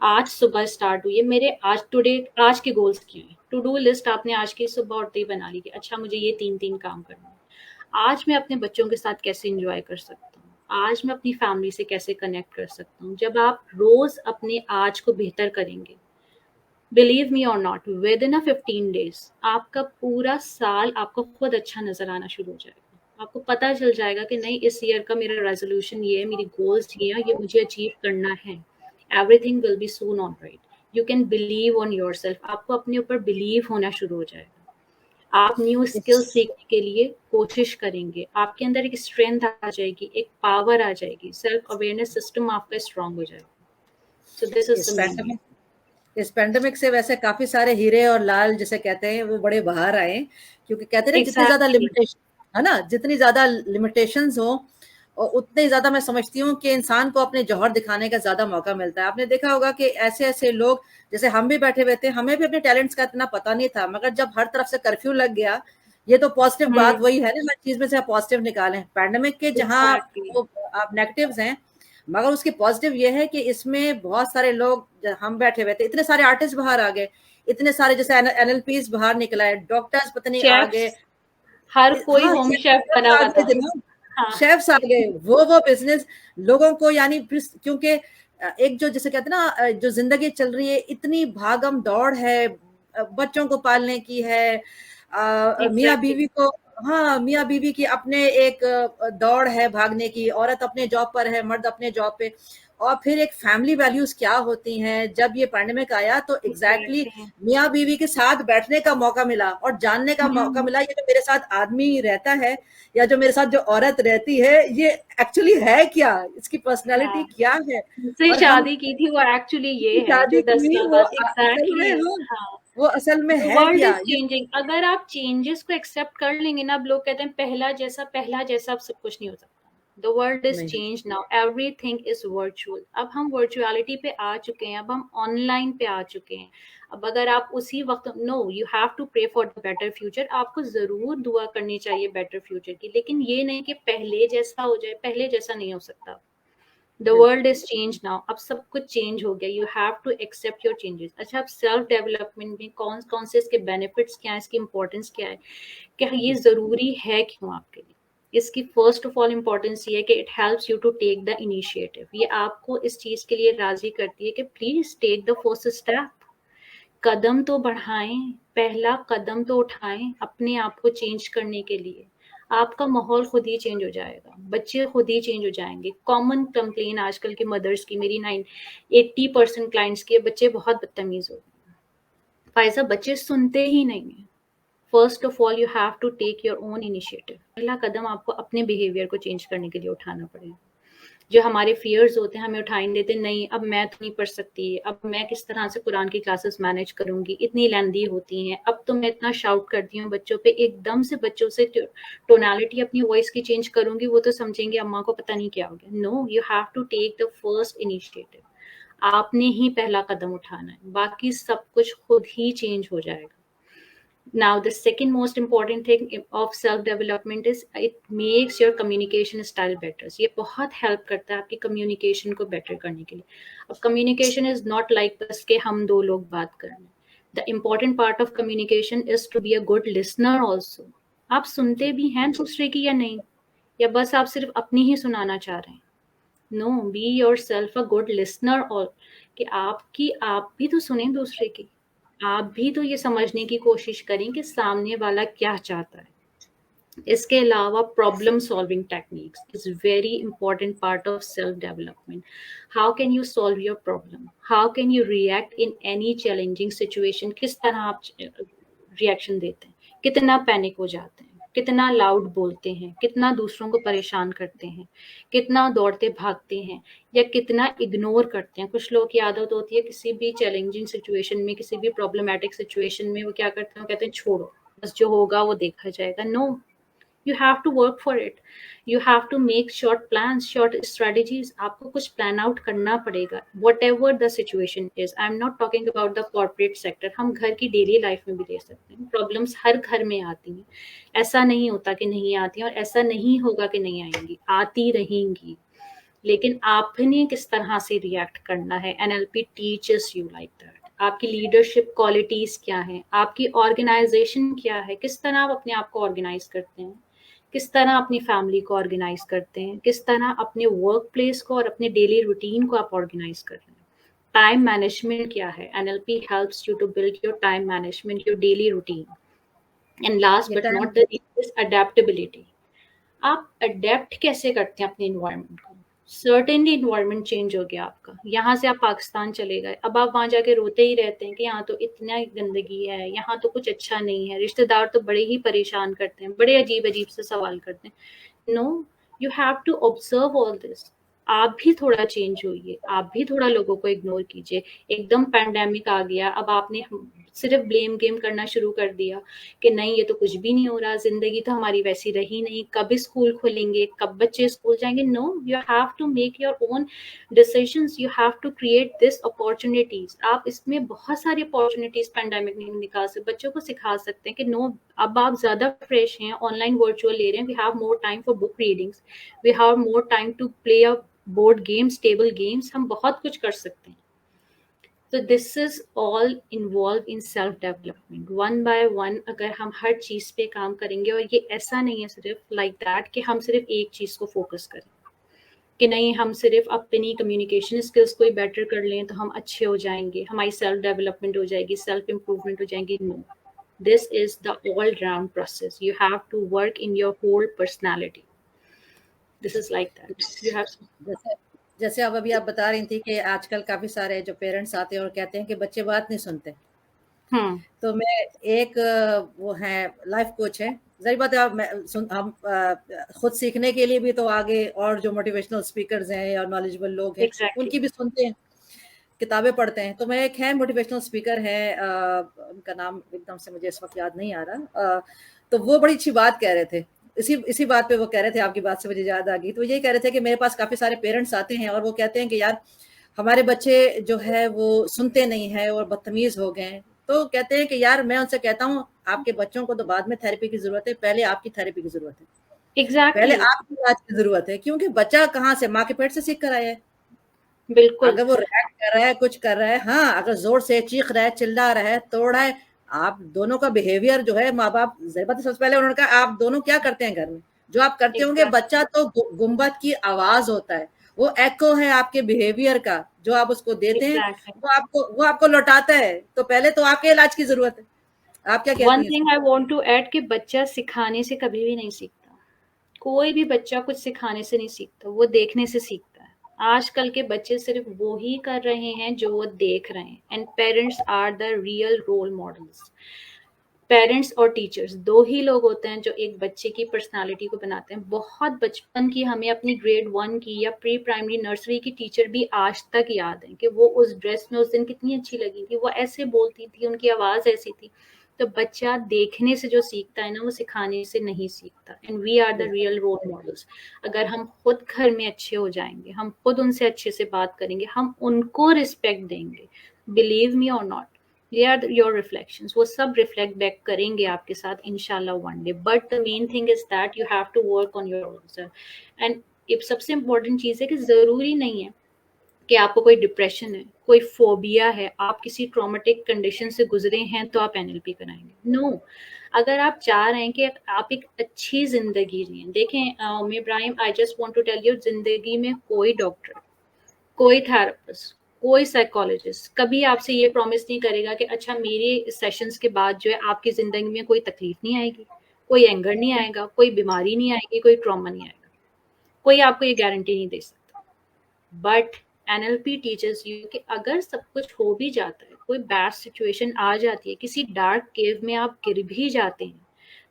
आज सुबह स्टार्ट हुई है मेरे, आज के गोल्स क्या हैं। टू डू लिस्ट आपने आज की सुबह उठते ही बना ली कि अच्छा मुझे ये 3 काम करना है। आज मैं अपने बच्चों के साथ कैसे इंजॉय कर सकता हूँ, आज मैं अपनी फैमिली से कैसे कनेक्ट कर सकता हूँ। जब आप रोज अपने आज को बेहतर करेंगे, बिलीव मी और नॉट, विद इन 15 डेज आपका पूरा साल आपको खुद अच्छा नजर आना शुरू हो जाएगा। आपको पता चल जाएगा कि नहीं, इस ईयर का मेरा रेजोल्यूशन ये है, मेरी गोल्स ये है, ये मुझे अचीव करना है। Everything will be soon on right. You can believe on your self, आपको अपने ऊपर बिलीव होना शुरू हो जाएगा। आप न्यू स्किल इस सीखने के लिए कोशिश करेंगे, आपके अंदर एक स्ट्रेंथ आ जाएगी, एक पावर आ जाएगी, सेल्फ अवेयरनेस सिस्टम आपका स्ट्रांग हो जाएगा। सो दिस इज इस द मेन। पैंडमिक इस पैंडेमिक से वैसे काफी सारे हीरे और लाल जिसे कहते हैं वो बड़े बाहर आए, क्योंकि कहते हैं ना जितनी ज्यादा एग्जैक्टली। लिमिटेशन है ना, जितनी ज्यादा लिमिटेशंस हो और उतने ज्यादा मैं समझती हूँ कि इंसान को अपने जौहर दिखाने का ज्यादा मौका मिलता है। आपने देखा होगा कि ऐसे ऐसे लोग, जैसे हम भी बैठे हुए थे, हमें भी अपने टैलेंट्स का इतना पता नहीं था, मगर जब हर तरफ से कर्फ्यू लग गया, ये तो पॉजिटिव बात वही है ना, हर चीज में से आप पॉजिटिव निकालें। पैंडेमिक के जहां एग्जैक्टली। आप नेगेटिव्स हैं, मगर उसकी पॉजिटिव ये है कि इसमें बहुत सारे लोग, हम बैठे हुए थे, इतने सारे आर्टिस्ट बाहर आ गए, इतने सारे जैसे एनएलपीज बाहर निकला है, डॉक्टर्स पता नहीं आ शेफ्स, गए। हर कोई हाँ, होम शेफ शेफ्स बना आ हुआ गए था। जनाब, हाँ। शेफ्स आ गए, वो बिजनेस लोगों को, यानी क्योंकि एक जो जैसे कहते हैं ना, जो जिंदगी चल रही है, इतनी भागम दौड़ है, बच्चों को पालने की है, मियाँ एग्जैक्टली। बीवी को, हाँ मियाँ बीवी की अपने एक दौड़ है भागने की, औरत अपने जॉब पर है, मर्द अपने जॉब पे, और फिर एक फैमिली वैल्यूज क्या होती हैं। जब ये पैंडेमिक आया तो एग्जैक्टली एग्जैक्टली। मियाँ बीवी के साथ बैठने का मौका मिला और जानने का मौका मिला, ये जो मेरे साथ आदमी रहता है या जो मेरे साथ जो औरत रहती है, ये एक्चुअली है क्या, इसकी पर्सनैलिटी हाँ, क्या है। जिससे और हम शादी की थी वो एक्चुअली ये है शादी जो 10 की साल वो बाद। असल में, एग्जैक्टली। हाँ, हाँ। वो असल में द है वर्ल्ड क्या इज ये। चेंजिंग। अगर आप चेंजेस को एक्सेप्ट कर लेंगे ना, अब लोग कहते हैं पहला जैसा अब सब कुछ नहीं हो सकता। द वर्ल्ड इज नहीं, change now, everything is virtual. अब हम वर्चुअलिटी पे आ चुके हैं, अब हम ऑनलाइन पे आ चुके हैं। अब अगर आप उसी वक्त, no, you have to pray for the better future. आपको जरूर दुआ करनी चाहिए बेटर फ्यूचर की, लेकिन ये नहीं कि पहले जैसा हो जाए, पहले जैसा नहीं हो सकता। द बिल्कुल। वर्ल्ड इज चेंज नाउ, अब सब कुछ चेंज हो गया। You have to accept your changes. अच्छा, अब सेल्फ डेवलपमेंट में कौन कौन से इसके बेनिफिट्स क्या है, इसकी इंपॉर्टेंस क्या है, क्या ये जरूरी है क्यों आपके लिए। इसकी फर्स्ट ऑफ ऑल इंपॉर्टेंस ये है कि it helps you to take the initiative. ये आपको इस चीज के लिए राजी करती है कि please take the first step, कदम तो बढ़ाएं, पहला कदम तो उठाएं अपने आप को चेंज करने के लिए। आपका माहौल खुद ही चेंज हो जाएगा, बच्चे खुद ही चेंज हो जाएंगे। कॉमन कंप्लेन आजकल की मदर्स की, मेरी 80% क्लाइंट्स के, बच्चे बहुत बदतमीज हो गए। फायजा, बच्चे सुनते ही नहीं है। First of all you have to take your own initiative. पहला कदम आपको अपने बिहेवियर को चेंज करने के लिए उठाना पड़ेगा। जो हमारे फियर्स होते हैं हमें उठा नहीं देते, नहीं अब मैं तो नहीं पढ़ सकती, अब मैं किस तरह से कुरान की क्लासेस मैनेज करूंगी, इतनी लेंदी होती हैं, अब तो मैं इतना शाउट करती हूँ बच्चों पे, एकदम से बच्चों से टोनालिटी अपनी वॉइस की चेंज करूंगी, वो तो समझेंगे अम्मा को पता नहीं क्या हो गया। No, you have to take the first initiative, आपने ही पहला कदम उठाना है, बाकी सब कुछ खुद ही चेंज हो जाएगा। Now, the second most important thing of self development is it makes your communication style better. ये बहुत help करता है आपकी communication को better करने के लिए। अब communication is not like बस के हम दो लोग बात कर रहे हैं। The important part of communication is to be a good listener also. आप सुनते भी हैं दूसरे की या नहीं, या बस आप सिर्फ अपनी ही सुनाना चाह रहे हैं? No, be your self a good listener, और कि आपकी आप भी तो सुने दूसरे की, आप भी तो ये समझने की कोशिश करें कि सामने वाला क्या चाहता है। इसके अलावा problem solving techniques is very important part of self development. How can you solve your problem, how can you react in any challenging situation, किस तरह आप रिएक्शन देते हैं, कितना पैनिक हो जाते हैं, कितना लाउड बोलते हैं, कितना दूसरों को परेशान करते हैं, कितना दौड़ते भागते हैं, या कितना इग्नोर करते हैं। कुछ लोगों की आदत होती है किसी भी चैलेंजिंग सिचुएशन में, किसी भी प्रॉब्लमैटिक सिचुएशन में वो क्या करते हैं, वो कहते हैं छोड़ो, बस जो होगा वो देखा जाएगा। No, you have to work for it, you have to make short plans, short strategies, आपको कुछ plan out करना पड़ेगा whatever the situation is. I'm not talking about the corporate sector, हम घर की daily life में भी ले सकते हैं। problems हर घर में आती हैं, ऐसा नहीं होता कि नहीं आती हैं, और ऐसा नहीं होगा कि नहीं आएंगी, आती रहेंगी, लेकिन आपने किस तरह से रिएक्ट करना है। NLP teaches you like that। आपकी लीडरशिप क्वालिटीज क्या है, आपकी ऑर्गेनाइजेशन क्या है, किस तरह आप अपने आप को ऑर्गेनाइज करते हैं, किस तरह अपनी फैमिली को ऑर्गेनाइज करते हैं, किस तरह अपने वर्क प्लेस को और अपने डेली रूटीन को आप ऑर्गेनाइज कर रहे हैं। टाइम मैनेजमेंट क्या है, NLP helps you to build your time management, your daily routine. And last ये but time not the least is adaptability. आप अडेप्ट कैसे करते हैं अपने इन्वायरमेंट को। सर्टेनली इन्वायरमेंट चेंज हो गया आपका, यहाँ से आप पाकिस्तान चले गए, अब आप वहां जाके रोते ही रहते हैं कि यहाँ तो इतना गंदगी है, यहाँ तो कुछ अच्छा नहीं है, रिश्तेदार तो बड़े ही परेशान करते हैं, बड़े अजीब अजीब से सवाल करते हैं। No, you have to observe all this. आप भी थोड़ा चेंज होइए, आप भी थोड़ा लोगों को इग्नोर कीजिए। एकदम पैंडेमिक आ गया, अब आपने सिर्फ ब्लेम गेम करना शुरू कर दिया कि नहीं ये तो कुछ भी नहीं हो रहा, जिंदगी तो हमारी वैसी रही नहीं, कब स्कूल खुलेंगे, कब बच्चे स्कूल जाएंगे। No, you have to make your own decisions, you have to create this opportunities. आप इसमें बहुत सारी अपॉर्चुनिटीज पैंडेमिक में निकाल सकते, बच्चों को सिखा सकते हैं कि नो, अब आप ज्यादा फ्रेश हैं, ऑनलाइन वर्चुअल ले रहे हैं, we have more time for book readings, we have more time to play a board games, table games, हम बहुत कुछ कर सकते हैं। तो this is all involve in self development. One by one अगर हम हर चीज पे काम करेंगे, और ये ऐसा नहीं है सिर्फ लाइक दैट कि हम सिर्फ एक चीज को फोकस करें, कि नहीं हम सिर्फ अपनी कम्युनिकेशन स्किल्स को ही बेटर कर लें तो हम अच्छे हो जाएंगे, हमारी सेल्फ डेवलपमेंट हो जाएगी, सेल्फ इम्प्रूवमेंट हो जाएगी। No, this is the all round process, you have to work in your whole personality. This is like that, you have. जैसे जैसे अब अभी आप बता रही थी कि आजकल काफी सारे जो पेरेंट्स आते हैं और कहते हैं कि बच्चे बात नहीं सुनते। तो मैं एक वो है लाइफ कोच है, ज़ाहिर बात है हम खुद सीखने के लिए भी तो आगे और जो मोटिवेशनल स्पीकर्स हैं और नॉलेजेबल लोग हैं उनकी भी सुनते हैं, किताबें पढ़ते हैं। तो मैं एक है मोटिवेशनल स्पीकर है, उनका नाम एकदम से मुझे इस वक्त याद नहीं आ रहा, तो वो बड़ी अच्छी बात कह रहे थे, इसी बात पे वो कह रहे थे, आपकी बात से मुझे याद आ गई। तो यही कह रहे थे कि मेरे पास काफ़ी सारे पेरेंट्स आते हैं और वो कहते हैं कि यार हमारे बच्चे जो है वो सुनते नहीं है और बदतमीज़ हो गए हैं। तो कहते हैं कि यार मैं उनसे कहता हूँ आपके बच्चों को तो बाद में थेरेपी की जरूरत है, पहले आपकी थेरेपी की जरूरत है। पहले आपकी इलाज की जरूरत है, क्योंकि बच्चा कहाँ से, माँ के पेट से सीख कर आया है। बिल्कुल, अगर वो रिएक्ट कर रहा है, कुछ कर रहा है, हाँ अगर जोर से चीख रहा है, चिल्ला रहा है, तोड़ रहा है, आप दोनों का बिहेवियर जो है, माँ बाप सबसे पहले उन्होंने कहा आप दोनों क्या करते हैं घर में, जो आप करते होंगे। बच्चा तो गुम्बद की आवाज होता है, वो एको है आपके बिहेवियर का, जो आप उसको देते हैं वो आपको लौटाता है। तो पहले तो आपके इलाज की जरूरत है। आप क्या कहते हैं? One thing I want to add कि बच्चा सिखाने से कभी भी नहीं सीखता। कोई भी बच्चा कुछ सिखाने से नहीं सीखता, वो देखने से सीखता है। आजकल के बच्चे सिर्फ वो ही कर रहे हैं जो वो देख रहे हैं, and parents are the real role models. Parents और टीचर्स दो ही लोग होते हैं जो एक बच्चे की पर्सनालिटी को बनाते हैं। बहुत बचपन की हमें अपनी ग्रेड 1 की या प्री प्राइमरी नर्सरी की टीचर भी आज तक याद है कि वो उस ड्रेस में उस दिन कितनी अच्छी लगी थी, वो ऐसे बोलती थी, उनकी आवाज़ ऐसी थी। तो बच्चा देखने से जो सीखता है ना, वो सिखाने से नहीं सीखता। And we are the real role models. अगर हम खुद घर में अच्छे हो जाएंगे, हम खुद उनसे अच्छे से बात करेंगे, हम उनको रिस्पेक्ट देंगे, बिलीव मी और not, they are your reflections, वो सब रिफ्लेक्ट बैक करेंगे आपके साथ इंशाल्लाह one day. But the main thing is that you have to work on your own. And एक सबसे इम्पोर्टेंट चीज़ है कि ज़रूरी नहीं है कि आपको कोई डिप्रेशन है, कोई फोबिया है, आप किसी ट्रॉमेटिक कंडीशन से गुजरे हैं तो आप एनएलपी कराएंगे। नो, अगर आप चाह रहे हैं कि आप एक अच्छी जिंदगी जिए, देखें Ibrahim, I just want to tell you, जिंदगी में कोई डॉक्टर, कोई थेरेपिस्ट, कोई साइकोलॉजिस्ट कभी आपसे ये प्रॉमिस नहीं करेगा कि अच्छा मेरे सेशंस के बाद जो है आपकी ज़िंदगी में कोई तकलीफ नहीं आएगी, कोई एंगर नहीं आएगा, कोई बीमारी नहीं आएगी, कोई ट्रॉमा नहीं आएगा। कोई आपको ये गारंटी नहीं दे सकता। बट एनएलपी टीचर्स यू कि अगर सब कुछ हो भी जाता है, कोई बैड सिचुएशन आ जाती है, किसी डार्क केव में आप गिर भी जाते हैं,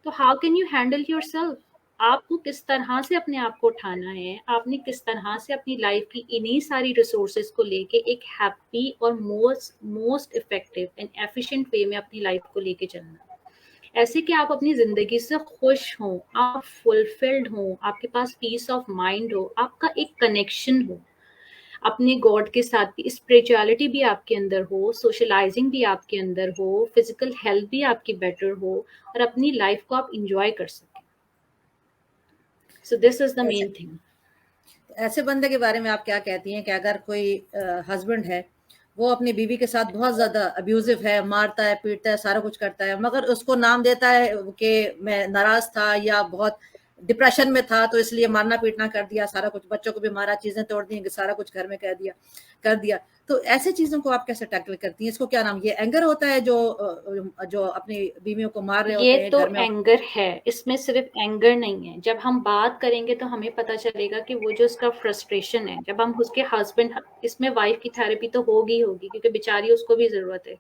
तो how can you handle yourself? आपको किस तरह से अपने आप को उठाना है, आपने किस तरह से अपनी लाइफ की इन्हीं सारी रिसोर्सेज को लेके एक हैप्पी और most effective and efficient way में अपनी लाइफ को लेके चलना है। ऐसे कि आप अपनी जिंदगी से खुश हों, आप फुलफिल्ड हों, आपके पास पीस ऑफ माइंड हो, आपका एक कनेक्शन हो अपने गॉड के साथ भी, स्पिरिचुअलिटी भी आपके अंदर हो, सोशलाइजिंग भी आपके अंदर हो, फिजिकल हेल्थ भी आपकी बेटर हो, और अपनी लाइफ को आप इंजॉय कर सकें। So this is the main thing. ऐसे बंदे के बारे में आप क्या कहती हैं कि अगर कोई हस्बैंड है, वो अपनी बीवी के साथ बहुत ज्यादा अब्यूजिव है, मारता है, पीटता है, सारा कुछ करता है, मगर उसको नाम देता है कि मैं नाराज था या बहुत डिप्रेशन में था तो इसलिए मारना पीटना कर दिया, सारा कुछ, बच्चों को भी मारा, चीजें तोड़ दी, सारा कुछ घर में कर दिया। तो ऐसे चीजों को आप कैसे टैकल करती हैं? इसको क्या नाम, ये एंगर होता है जो अपनी बीवियों को मार रहे ये होते हैं तो घर में? एंगर है, इसमें सिर्फ एंगर नहीं है। जब हम बात करेंगे तो हमें पता चलेगा कि वो जो उसका फ्रस्ट्रेशन है, जब हम उसके हस्बैंड, इसमें वाइफ की थेरेपी तो होगी क्योंकि बेचारी उसको भी जरूरत है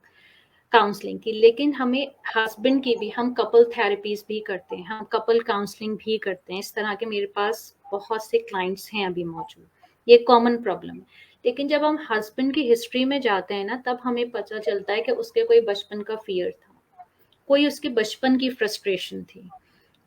काउंसलिंग की, लेकिन हमें हस्बैंड की भी, हम कपल थेरेपीज भी करते हैं, हम कपल काउंसलिंग भी करते हैं। इस तरह के मेरे पास बहुत से क्लाइंट्स हैं अभी मौजूद, ये कॉमन प्रॉब्लम है। लेकिन जब हम हस्बैंड की हिस्ट्री में जाते हैं ना, तब हमें पता चलता है कि उसके कोई बचपन का फियर था, कोई उसके बचपन की फ्रस्ट्रेशन थी,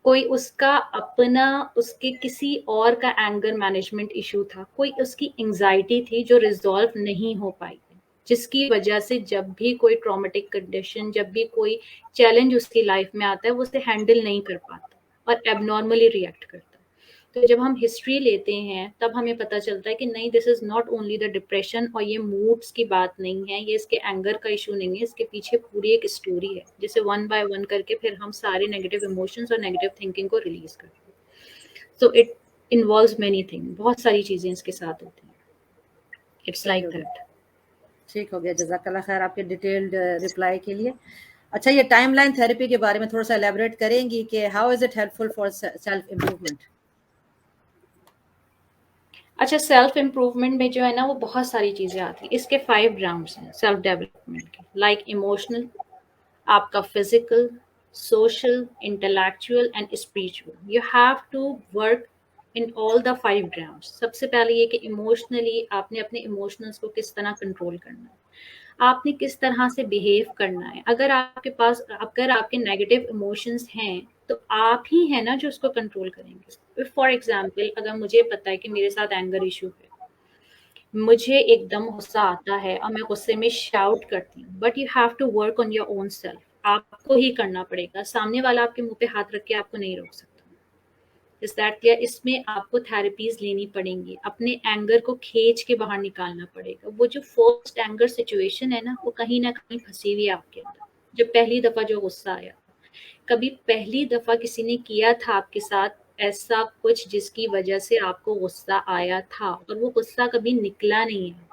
कोई उसका अपना, उसके किसी और का एंगर मैनेजमेंट इशू था, कोई उसकी एंजाइटी थी जो रिजॉल्व नहीं हो पाई, जिसकी वजह से जब भी कोई ट्रॉमेटिक कंडीशन, जब भी कोई चैलेंज उसकी लाइफ में आता है, वो उसे हैंडल नहीं कर पाता और एबनॉर्मली रिएक्ट करता है। तो जब हम हिस्ट्री लेते हैं तब हमें पता चलता है कि नहीं, this is not only the depression, और ये मूड्स की बात नहीं है, ये इसके एंगर का इशू नहीं है, इसके पीछे पूरी एक स्टोरी है, जिसे वन बाय वन करके फिर हम सारे नेगेटिव इमोशंस और नेगेटिव थिंकिंग को रिलीज करते हैं। So it involves many thing, बहुत सारी चीजें इसके साथ होती हैं। It's like that. ठीक हो गया, जज़ाकल्लाह खैर आपके डिटेल्ड रिप्लाई के लिए। अच्छा, ये टाइमलाइन थेरेपी के बारे में थोड़ा सा एलैबोरेट करेंगी कि how is it helpful for self improvement? अच्छा, सेल्फ इम्प्रूवमेंट में जो है ना, वो बहुत सारी चीजें आती हैं। इसके 5 ग्राउंड्स हैं सेल्फ डेवलपमेंट के, लाइक इमोशनल, आपका physical, social, intellectual and spiritual. You have to work in all the 5 grounds. सबसे पहले ये कि इमोशनली आपने अपने इमोशनल्स को किस तरह कंट्रोल करना है, आपने किस तरह से बिहेव करना है। अगर आपके नेगेटिव इमोशंस हैं, तो आप ही है ना जो उसको कंट्रोल करेंगे। फॉर एग्जाम्पल, अगर मुझे पता है कि मेरे साथ एंगर इशू है, मुझे एकदम गुस्सा आता है और मैं गुस्से में शाउट करती हूँ, but you have to work on your own self. आपको ही करना पड़ेगा, सामने वाला आपके मुंह पे हाथ रख के आपको नहीं रोक सकता। इस दैट क्लियर? इसमें आपको थेरेपीज लेनी पड़ेंगी, अपने एंगर को खींच के बाहर निकालना पड़ेगा। वो जो फर्स्ट एंगर सिचुएशन है ना, वो कहीं ना कहीं फंसी हुई है आपके अंदर। जब पहली दफा जो गुस्सा आया, कभी पहली दफा किसी ने किया था आपके साथ ऐसा कुछ जिसकी वजह से आपको गुस्सा आया था, और वो गुस्सा कभी निकला नहीं है।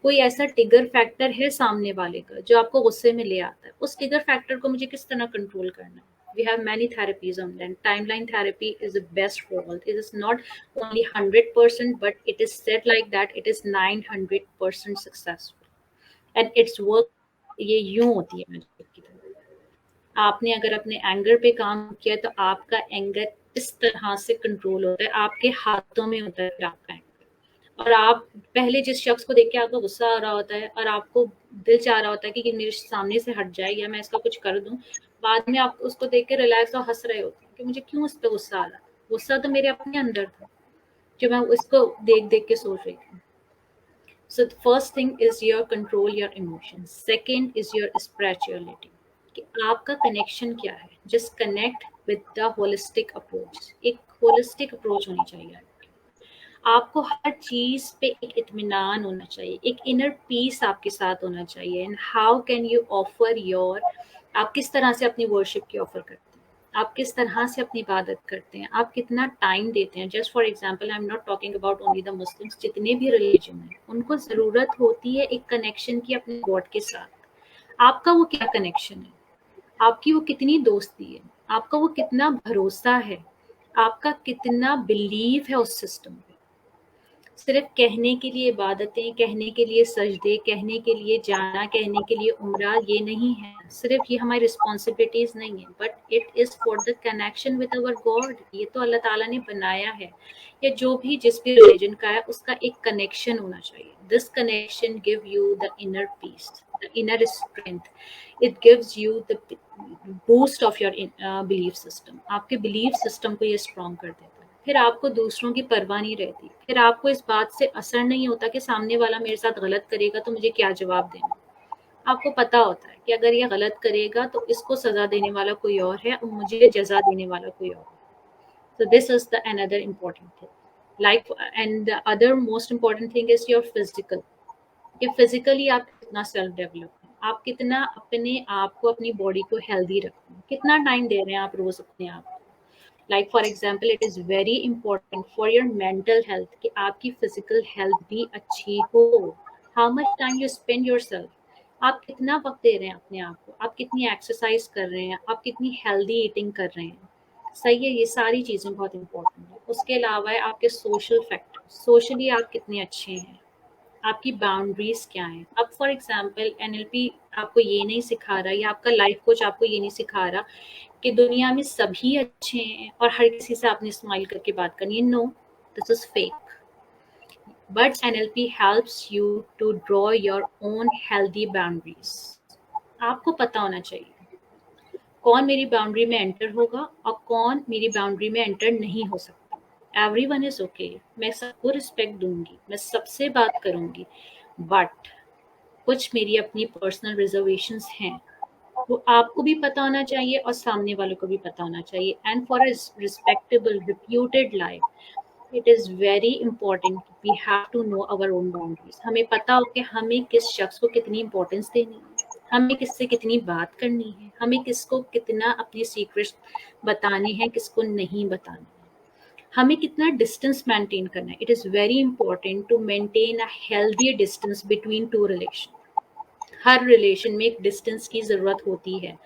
कोई ऐसा ट्रिगर फैक्टर है सामने वाले का जो आपको गुस्से में ले आता है, उस ट्रिगर फैक्टर को मुझे किस तरह कंट्रोल करना है। We have many therapies on that. Timeline therapy is the best for all. It is not only 100%, but it is said like that it is 900% successful. And its work ये यूं होती है मैजिक की तरह। आपने अगर अपने एंगर पे काम किया तो आपका एंगर इस तरह से कंट्रोल होता है, आपके हाथों में होता है फिर आपका एंगर। और आप पहले जिस शख्स को देख के आपको गुस्सा आ रहा होता है और आपको दिल चाह रहा होता है कि मेरे सामने से हट जाए या मैं इसका कुछ कर दूं, बाद में आप उसको देख के रिलैक्स और हंस रहे होते हैं कि मुझे क्यों इस पे गुस्सा आ रहा है, गुस्सा तो मेरे अपने अंदर था जो मैं इसको देख देख के सोच रही थी। So the first thing is your control your emotions. Second is your spirituality. कि आपका कनेक्शन क्या है? Just connect with the holistic approach. एक holistic approach होनी चाहिए। आपको हर चीज पे एक इत्मीनान होना चाहिए, एक इनर पीस आपके साथ होना चाहिए। And how can you offer your, आप किस तरह से अपनी वर्शिप की ऑफर करते हैं, आप किस तरह से अपनी इबादत करते हैं, आप कितना टाइम देते हैं। Just for example, I am not talking about only the Muslims, जितने भी रिलीजन हैं उनको ज़रूरत होती है एक कनेक्शन की अपने गॉड के साथ। आपका वो क्या कनेक्शन है, आपकी वो कितनी दोस्ती है, आपका वो कितना भरोसा है, आपका कितना बिलीव है उस सिस्टम पे। सिर्फ कहने के लिए इबादतें, कहने के लिए सजदे, कहने के लिए जाना, कहने के लिए उम्रा, ये नहीं है। सिर्फ ये हमारी रिस्पॉन्सिबिलिटीज नहीं है, but it is for the connection with our God. ये तो अल्लाह ताला ने बनाया है, या जो भी जिस भी रिलीजन का है उसका एक कनेक्शन होना चाहिए। This connection give you the inner peace, the inner strength, it gives you the boost of your belief system. आपके बिलीफ सिस्टम को ये स्ट्रॉन्ग कर देता है। फिर आपको दूसरों की परवाह नहीं रहती, फिर आपको इस बात से असर नहीं होता कि सामने वाला मेरे साथ गलत करेगा तो मुझे क्या जवाब देना। आपको पता होता है कि अगर ये गलत करेगा तो इसको सजा देने वाला कोई और है और मुझे जजा देने वाला कोई और है। So this is the another important thing. Like, and the other most important thing is your physical. कि फिजिकली आप कितना सेल्फ डेवलप हैं, आप कितना अपने आप को, अपनी बॉडी को हेल्दी रखते हैं, कितना टाइम दे रहे हैं आप रोज अपने आप को। Like for example, it is very important for your mental health कि आपकी फिजिकल हेल्थ भी अच्छी हो। How much time you spend your self, आप कितना वक्त दे रहे हैं अपने आप को, आप कितनी एक्सरसाइज कर रहे हैं, आप कितनी हेल्दी ईटिंग कर रहे हैं। सही है, ये सारी चीज़ें बहुत इंपॉर्टेंट है। उसके अलावा है आपके सोशल फैक्टर, सोशली आप कितने अच्छे हैं, आपकी बाउंड्रीज क्या हैं। अब फॉर एग्जांपल एनएलपी आपको ये नहीं सिखा रहा, या आपका लाइफ कोच आपको ये नहीं सिखा रहा कि दुनिया में सभी अच्छे हैं और हर किसी से आपने स्माइल करके बात करनी है। No, this is fake. But NLP helps you to draw your own healthy boundaries. आपको पता होना चाहिए कौन मेरी बाउंड्री में एंटर होगा और कौन मेरी बाउंड्री में एंटर नहीं हो सकता। एवरीवन इज ओके, मैं सबको रिस्पेक्ट दूंगी, मैं सबसे बात करूंगी, बट कुछ मेरी अपनी पर्सनल रिजर्वेशंस हैं, वो आपको भी पता होना चाहिए और सामने वालों को भी पता होना चाहिए। And for a respectable reputed life it is very important, we have to know our own boundaries. हमें पता हो कि हमें किस शख्स को कितनी इंपॉर्टेंस देनी है, हमें किससे कितनी बात करनी है, हमें किसको कितना अपने सीक्रेट्स बताने हैं, किसको नहीं बताने हैं, हमें कितना डिस्टेंस मेंटेन करना है। It is very important to maintain a healthy distance between two relation. हर रिलेशन में एक डिस्टेंस की ज़रूरत होती है,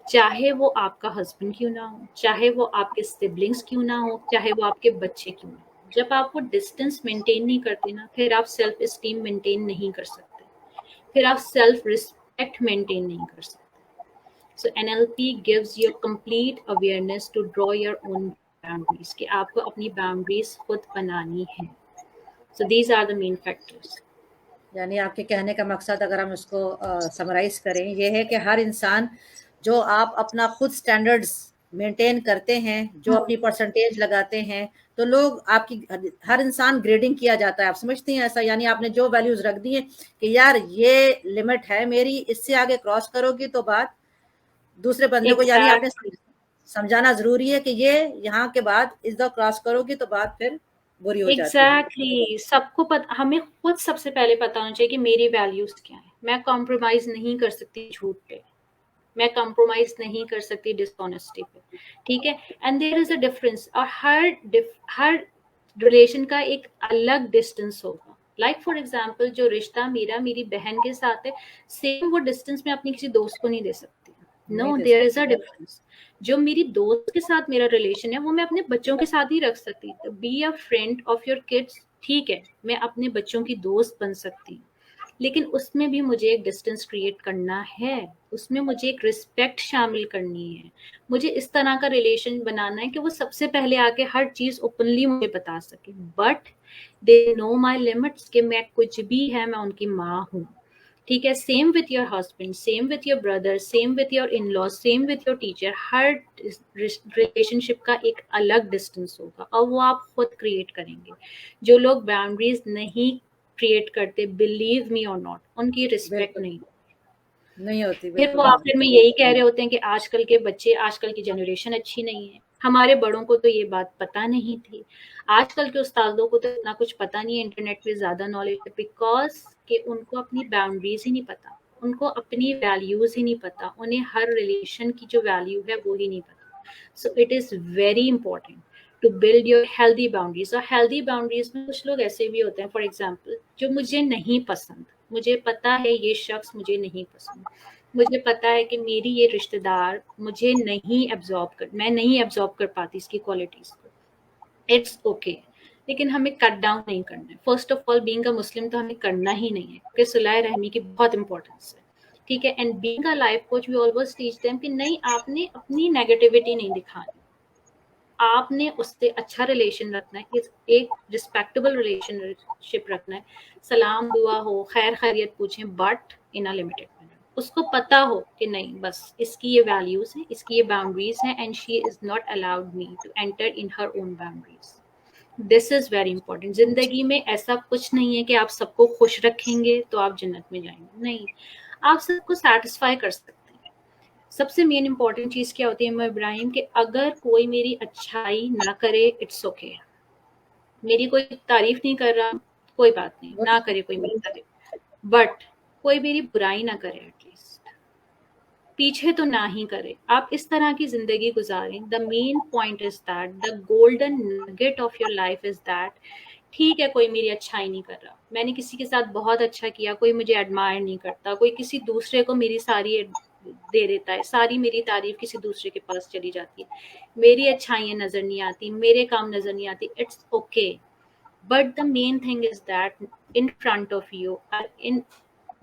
चाहे वो आपका हस्बैंड क्यों ना हो, चाहे वो आपके सिबलिंग्स क्यों ना हो, चाहे वो आपके बच्चे क्यों ना हो। जब आप वो डिस्टेंस मेंटेन नहीं करते ना, फिर आप सेल्फ स्टीम मेंटेन नहीं कर सकते, फिर आप सेल्फ रिस्पेक्ट मेंटेन नहीं कर सकते। So NLP gives you complete awareness to draw your own boundaries, कि आपको अपनी बाउंड्रीज खुद बनानी है। So these are the main factors. यानी आपके कहने का मकसद अगर हम इसको समराइज करें, ये है कि हर इंसान जो आप अपना खुद स्टैंडर्ड्स मेंटेन करते हैं, जो अपनी परसेंटेज लगाते हैं, तो लोग आपकी, हर इंसान ग्रेडिंग किया जाता है। आप समझती हैं ऐसा? यानी आपने जो वैल्यूज रख दी है कि यार ये लिमिट है मेरी, इससे आगे क्रॉस करोगी तो बात दूसरे बंदे को, यानी आपने समझाना जरूरी है कि ये यहाँ के बाद इस दो क्रॉस करोगी तो बात फिर बुरी हो जाती है। एग्जैक्टली, सबको पता, हमें खुद सबसे पहले पता होना चाहिए कि मेरी वैल्यूज क्या है। मैं कॉम्प्रोमाइज नहीं कर सकती झूठ पे, मैं कॉम्प्रोमाइज नहीं कर सकती डिसऑनेस्टी पे, ठीक है। And there is a difference, और हर रिलेशन का एक अलग डिस्टेंस होगा। लाइक फॉर एग्जाम्पल, जो रिश्ता मेरा मेरी बहन के साथ है, सेम वो डिस्टेंस मैं अपनी किसी दोस्त को नहीं दे सकती। No, there is a difference. जो मेरी दोस्त के साथ मेरा रिलेशन है वो मैं अपने बच्चों के साथ ही रख सकती। तो be a friend of your kids, ठीक है, मैं अपने बच्चों की दोस्त बन सकती हूँ, लेकिन उसमें भी मुझे एक डिस्टेंस क्रिएट करना है, उसमें मुझे एक रिस्पेक्ट शामिल करनी है, मुझे इस तरह का रिलेशन बनाना है कि वो सबसे पहले आके हर चीज ओपनली मुझे बता सके, but they know my limits कि मैं कुछ भी है मैं उनकी माँ हूँ। ठीक है, same with your husband, same with your brother, same with your in law, same with your teacher, her relationship का एक अलग डिस्टेंस होगा और वो आप खुद क्रिएट करेंगे। जो लोग बाउंड्रीज नहीं क्रिएट करते, बिलीव मी और नॉट, उनकी रिस्पेक्ट बिल्कुल नहीं। नहीं होती, फिर वो बिल्कुल नहीं। आखिर में यही कह रहे होते हैं कि आजकल के बच्चे, आजकल की जनरेशन अच्छी नहीं है। हमारे बड़ों को तो ये बात पता नहीं थी। आजकल के उस्तादों को तो इतना कुछ पता नहीं है, इंटरनेट पे ज्यादा नॉलेज है, बिकॉज कि उनको अपनी बाउंड्रीज ही नहीं पता, उनको अपनी वैल्यूज ही नहीं पता, उन्हें हर रिलेशन की जो वैल्यू है वो ही नहीं पता। So it is very important to build your healthy boundaries. और हेल्दी बाउंड्रीज में कुछ लोग ऐसे भी होते हैं, फॉर एग्जाम्पल, जो मुझे नहीं पसंद, मुझे पता है ये शख्स मुझे नहीं पसंद, मुझे पता है कि मेरी ये रिश्तेदार मुझे नहीं एब्जॉर्ब कर, मैं नहीं एब्जॉर्ब कर पाती इसकी क्वालिटीज को, इट्स ओके, लेकिन हमें कट डाउन नहीं करना है। First of all, being a Muslim तो हमें करना ही नहीं है, क्योंकि सुलह रहमी की बहुत इंपॉर्टेंस है। ठीक है, and being a life coach we always teach them कि नहीं, आपने अपनी नेगेटिविटी नहीं दिखानी, आपने उससे अच्छा रिलेशन रखना है, एक रिस्पेक्टेबल रिलेशनशिप रखना है, सलाम दुआ हो, खैर खैरियत पूछें, but in a limited manner. उसको पता हो कि नहीं, बस इसकी ये वैल्यूज हैं, इसकी ये बाउंड्रीज हैं, and she is not allowed me to enter in her own boundaries. This is very important. जिंदगी में ऐसा कुछ नहीं है कि आप सबको खुश रखेंगे तो आप जन्नत में जाएंगे, नहीं, आप सबको सेटिस्फाई कर सकते हैं। सबसे मेन इंपॉर्टेंट चीज क्या होती है इब्राहिम, कि अगर कोई मेरी अच्छाई ना करे, इट्स ओके, मेरी कोई तारीफ नहीं कर रहा, कोई बात नहीं, वो ना करे कोई मेरी तारीफ, बट कोई मेरी बुराई ना करे, एटलीस्ट पीछे तो ना ही करे। आप इस तरह की जिंदगी गुजारें। The main point is that, the golden nugget of your life is that, ठीक है कोई मेरी अच्छाई नहीं कर रहा, मैंने किसी के साथ बहुत अच्छा किया, कोई मुझे एडमायर नहीं करता, कोई किसी दूसरे को मेरी सारी दे देता है, सारी मेरी तारीफ किसी दूसरे के पास चली जाती है, मेरी अच्छाइयाँ नजर नहीं आती, मेरे काम नजर नहीं आती, it's okay, but the main thing is that in front of you, in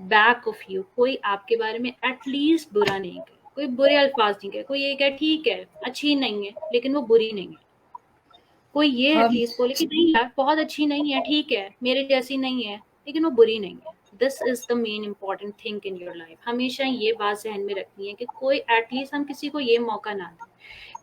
back of you, कोई आपके बारे में एटलीस्ट बुरा नहीं करे, कोई बुरे अल्फाज नहीं कहे, कोई ये कहे ठीक है अच्छी नहीं है लेकिन वो बुरी नहीं है, कोई ये हम एटलीस्ट बोले कि नहीं यार बहुत अच्छी नहीं है, ठीक है मेरे जैसी नहीं है लेकिन वो बुरी नहीं है। This is the main important thing in your life. हमेशा ये बात जहन में रखनी है कि कोई एटलीस्ट हम किसी को ये मौका ना दें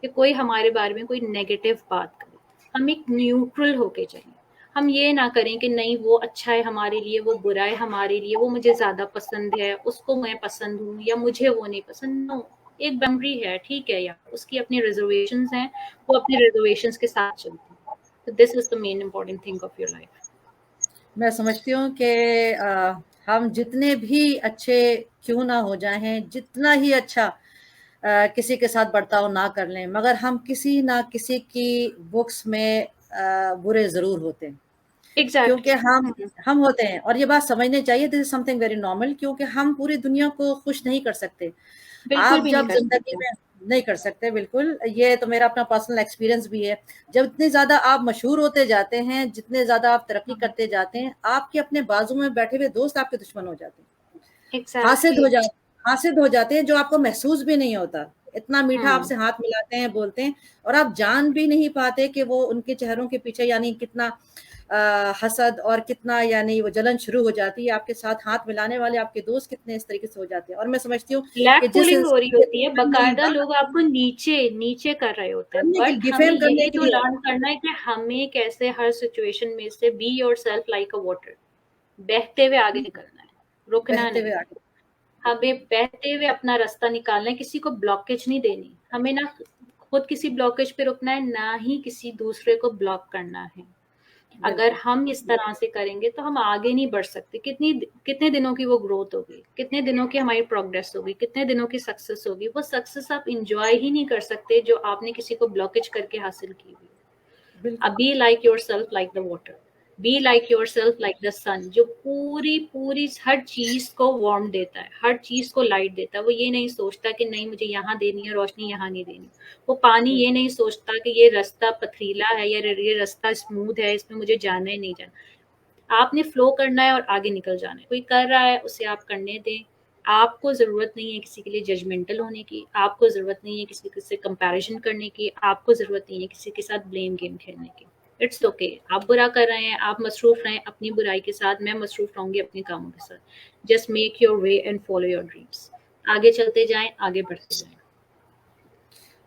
कि कोई हमारे बारे में कोई नेगेटिव बात करे, हम एक न्यूट्रल होके चलें। हम ये ना करें कि नहीं वो अच्छा है हमारे लिए, वो बुरा है हमारे लिए, वो मुझे ज्यादा पसंद है, उसको मैं पसंद हूँ, या मुझे वो नहीं पसंद। नो, एक बाउंड्री है, ठीक है यार, उसकी अपनी रिजर्वेशंस हैं, वो अपनी रिजर्वेशंस के साथ चलती है। तो this is the main important thing of your life. मैं समझती हूँ कि हम जितने भी अच्छे क्यों ना हो जाएं, जितना ही अच्छा किसी के साथ बर्ताव ना कर लें, मगर हम किसी ना किसी की बुक्स में बुरे ज़रूर होते हैं। क्योंकि एग्जैक्टली। हम होते हैं, और ये बात समझनी चाहिए, this is something very normal, क्योंकि हम पूरी दुनिया को खुश नहीं कर सकते। बिल्कुल आप भी नहीं जब कर जिंदगी सकते। में नहीं कर सकते, बिल्कुल, ये तो मेरा अपना पर्सनल एक्सपीरियंस भी है। जब इतने ज्यादा आप मशहूर होते जाते हैं, जितने ज्यादा आप तरक्की करते जाते हैं, आपके अपने बाजू में बैठे हुए दोस्त आपके दुश्मन हो जाते हैं, हासिद एग्जैक्टली। हो जाते हासिद हो जाते हैं, जो आपको महसूस भी नहीं होता। इतना मीठा हम्म। आपसे हाथ मिलाते हैं, बोलते हैं, और आप जान भी नहीं पाते कि वो उनके चेहरों के पीछे यानी कितना हसद और कितना यानी वो जलन शुरू हो जाती है। आपके साथ हाथ मिलाने वाले आपके दोस्त कितने इस तरीके से हो जाते हैं। और मैं समझती हूँ ब्लैक कि जिस पुलिंग हो रही इंसान के होती है, दुश्मन नहीं बकायदा था, लोग आपको नीचे नीचे कर रहे होते हैं, करने के लिए, बट हमें डिफेम करने यही के तो लिए। लर्न करना है कि हमें कैसे हर सिचुएशन में से be your self like a water, बहते हुए आगे निकलना है, रुकना बहते नहीं हुए है। आगे। हमें बहते हुए अपना रास्ता निकालना है, किसी को ब्लॉकेज नहीं देनी, हमें ना खुद किसी ब्लॉकेज पे रुकना है, ना ही किसी दूसरे को ब्लॉक करना है। अगर बिल्कुल हम इस तरह से करेंगे तो हम आगे नहीं बढ़ सकते। कितने दिनों की वो ग्रोथ होगी, कितने दिनों की हमारी प्रोग्रेस होगी, कितने दिनों की सक्सेस होगी, वो सक्सेस आप इंजॉय ही नहीं कर सकते जो आपने किसी को ब्लॉकेज करके हासिल की हुई। बिल्कुल। Be like yourself like the water, be like yourself like the sun, जो पूरी पूरी हर चीज को वार्म देता है, हर चीज को लाइट देता है। वो ये नहीं सोचता कि नहीं मुझे यहाँ देनी है रोशनी, यहाँ नहीं देनी। वो पानी ये नहीं सोचता कि ये रास्ता पथरीला है या ये रास्ता स्मूथ है, इसमें मुझे जाना ही नहीं जाना। आपने फ्लो करना है और आगे निकल जाना है। कोई कर रहा है उसे आप करने दें। आपको ज़रूरत नहीं है किसी के लिए जजमेंटल होने की, आपको ज़रूरत नहीं है किसी से कंपैरिजन करने की, आपको ज़रूरत नहीं है किसी के साथ ब्लेम गेम खेलने की। इट्स ओके आप बुरा कर रहे हैं, आप मसरूफ़ रहें अपनी बुराई के साथ, मैं मसरूफ़ रहूँगी अपने कामों के साथ। Just make your way and follow your dreams. आगे चलते जाएँ, आगे बढ़ते जाएँ।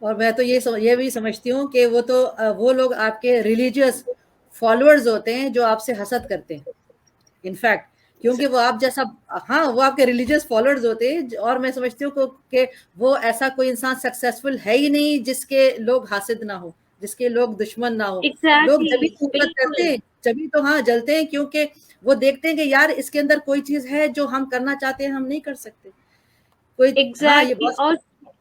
और मैं तो ये भी समझती हूँ कि वो लोग आपके रिलीजियस फॉलोअर्स होते हैं जो आपसे हसद करते हैं इनफैक्ट, क्योंकि वो आप जैसा, हाँ, वो आपके रिलीजियस फॉलोअर्स होते हैं। और मैं समझती हूँ कि वो ऐसा कोई इंसान सक्सेसफुल है ही नहीं जिसके लोग हासिद ना हो, जिसके लोग दुश्मन ना हो। लोग एग्ज़ैक्टली, जभी नफरत करते बिल्कुल। हैं, जभी तो हाँ जलते हैं, क्योंकि वो देखते हैं कि यार इसके अंदर कोई चीज है जो हम करना चाहते हैं, हम नहीं कर सकते। कोई, हाँ, ये एग्ज़ैक्टली। बहुत और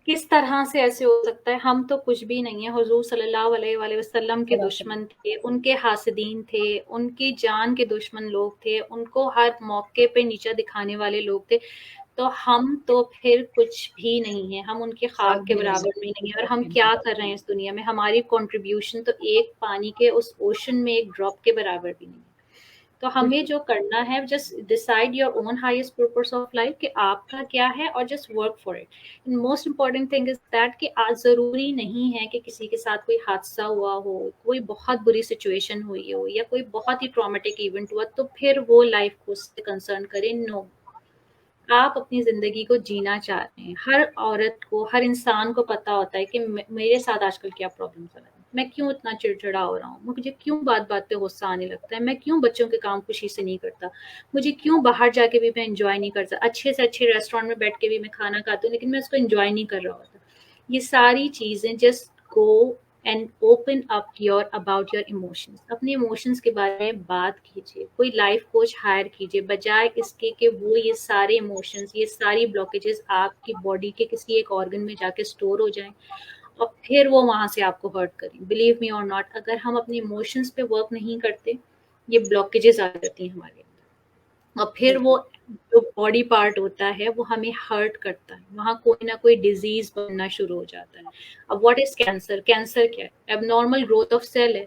किस तरह से ऐसे हो सकता है? हम तो कुछ भी नहीं है। हुज़ूर सल्लल्लाहु अलैहि वसल्लम के दुश्मन थे, उनके हासिदीन थे, उनकी जान के दुश्मन लोग थे, उनको हर मौके पे नीचा दिखाने वाले लोग थे। तो हम तो फिर कुछ भी नहीं है, हम उनकी खाक सब के भी नहीं बराबर भी नहीं है। और हम क्या कर रहे हैं इस दुनिया में? हमारी कंट्रीब्यूशन तो एक पानी के उस ओशन में एक ड्रॉप के बराबर भी नहीं है। तो हमें जो करना है, just decide your own highest purpose of life कि आपका क्या है, और just work for it. Most important thing is that कि आज ज़रूरी नहीं है कि किसी के साथ कोई हादसा हुआ हो, कोई बहुत बुरी सिचुएशन हुई हो, या कोई बहुत ही ट्रॉमेटिक इवेंट हुआ तो फिर वो लाइफ को उससे कंसर्न करें। नो, आप अपनी ज़िंदगी को जीना चाह रहे हैं। हर औरत को, हर इंसान को पता होता है कि मेरे साथ आजकल क्या प्रॉब्लम चल रहा है, मैं क्यों इतना चिड़चिड़ा हो रहा हूँ, मुझे क्यों बात-बात पे गुस्सा आने लगता है, मैं क्यों बच्चों के काम खुशी से नहीं करता, मुझे क्यों बाहर जाके भी मैं एन्जॉय नहीं कर सकता, अच्छे से अच्छे रेस्टोरेंट में बैठ के भी मैं खाना खाती हूँ, लेकिन मैं उसको एन्जॉय नहीं कर रहा होता। ये सारी चीज़ें, just go and open up your about your emotions. अपने इमोशंस के बारे में बात कीजिए। कोई लाइफ कोच हायर कीजिए, बजाय इसके कि वो ये सारे इमोशंस, ये सारी ब्लॉकेजेस आपकी बॉडी के किसी एक ऑर्गन में जाके स्टोर हो जाएं और फिर वो वहां से आपको हर्ट करें। बिलीव मी और नॉट, अगर हम अपने इमोशंस पे वर्क नहीं करते, ये ब्लॉकेजेस आ जाती हैं हमारे अंदर, और फिर वो बिल्कुल जो बॉडी पार्ट होता है वो हमें हर्ट करता है, वहाँ कोई ना कोई डिजीज बनना शुरू हो जाता है। अब व्हाट इज कैंसर? कैंसर क्या है? एबनॉर्मल ग्रोथ ऑफ सेल है।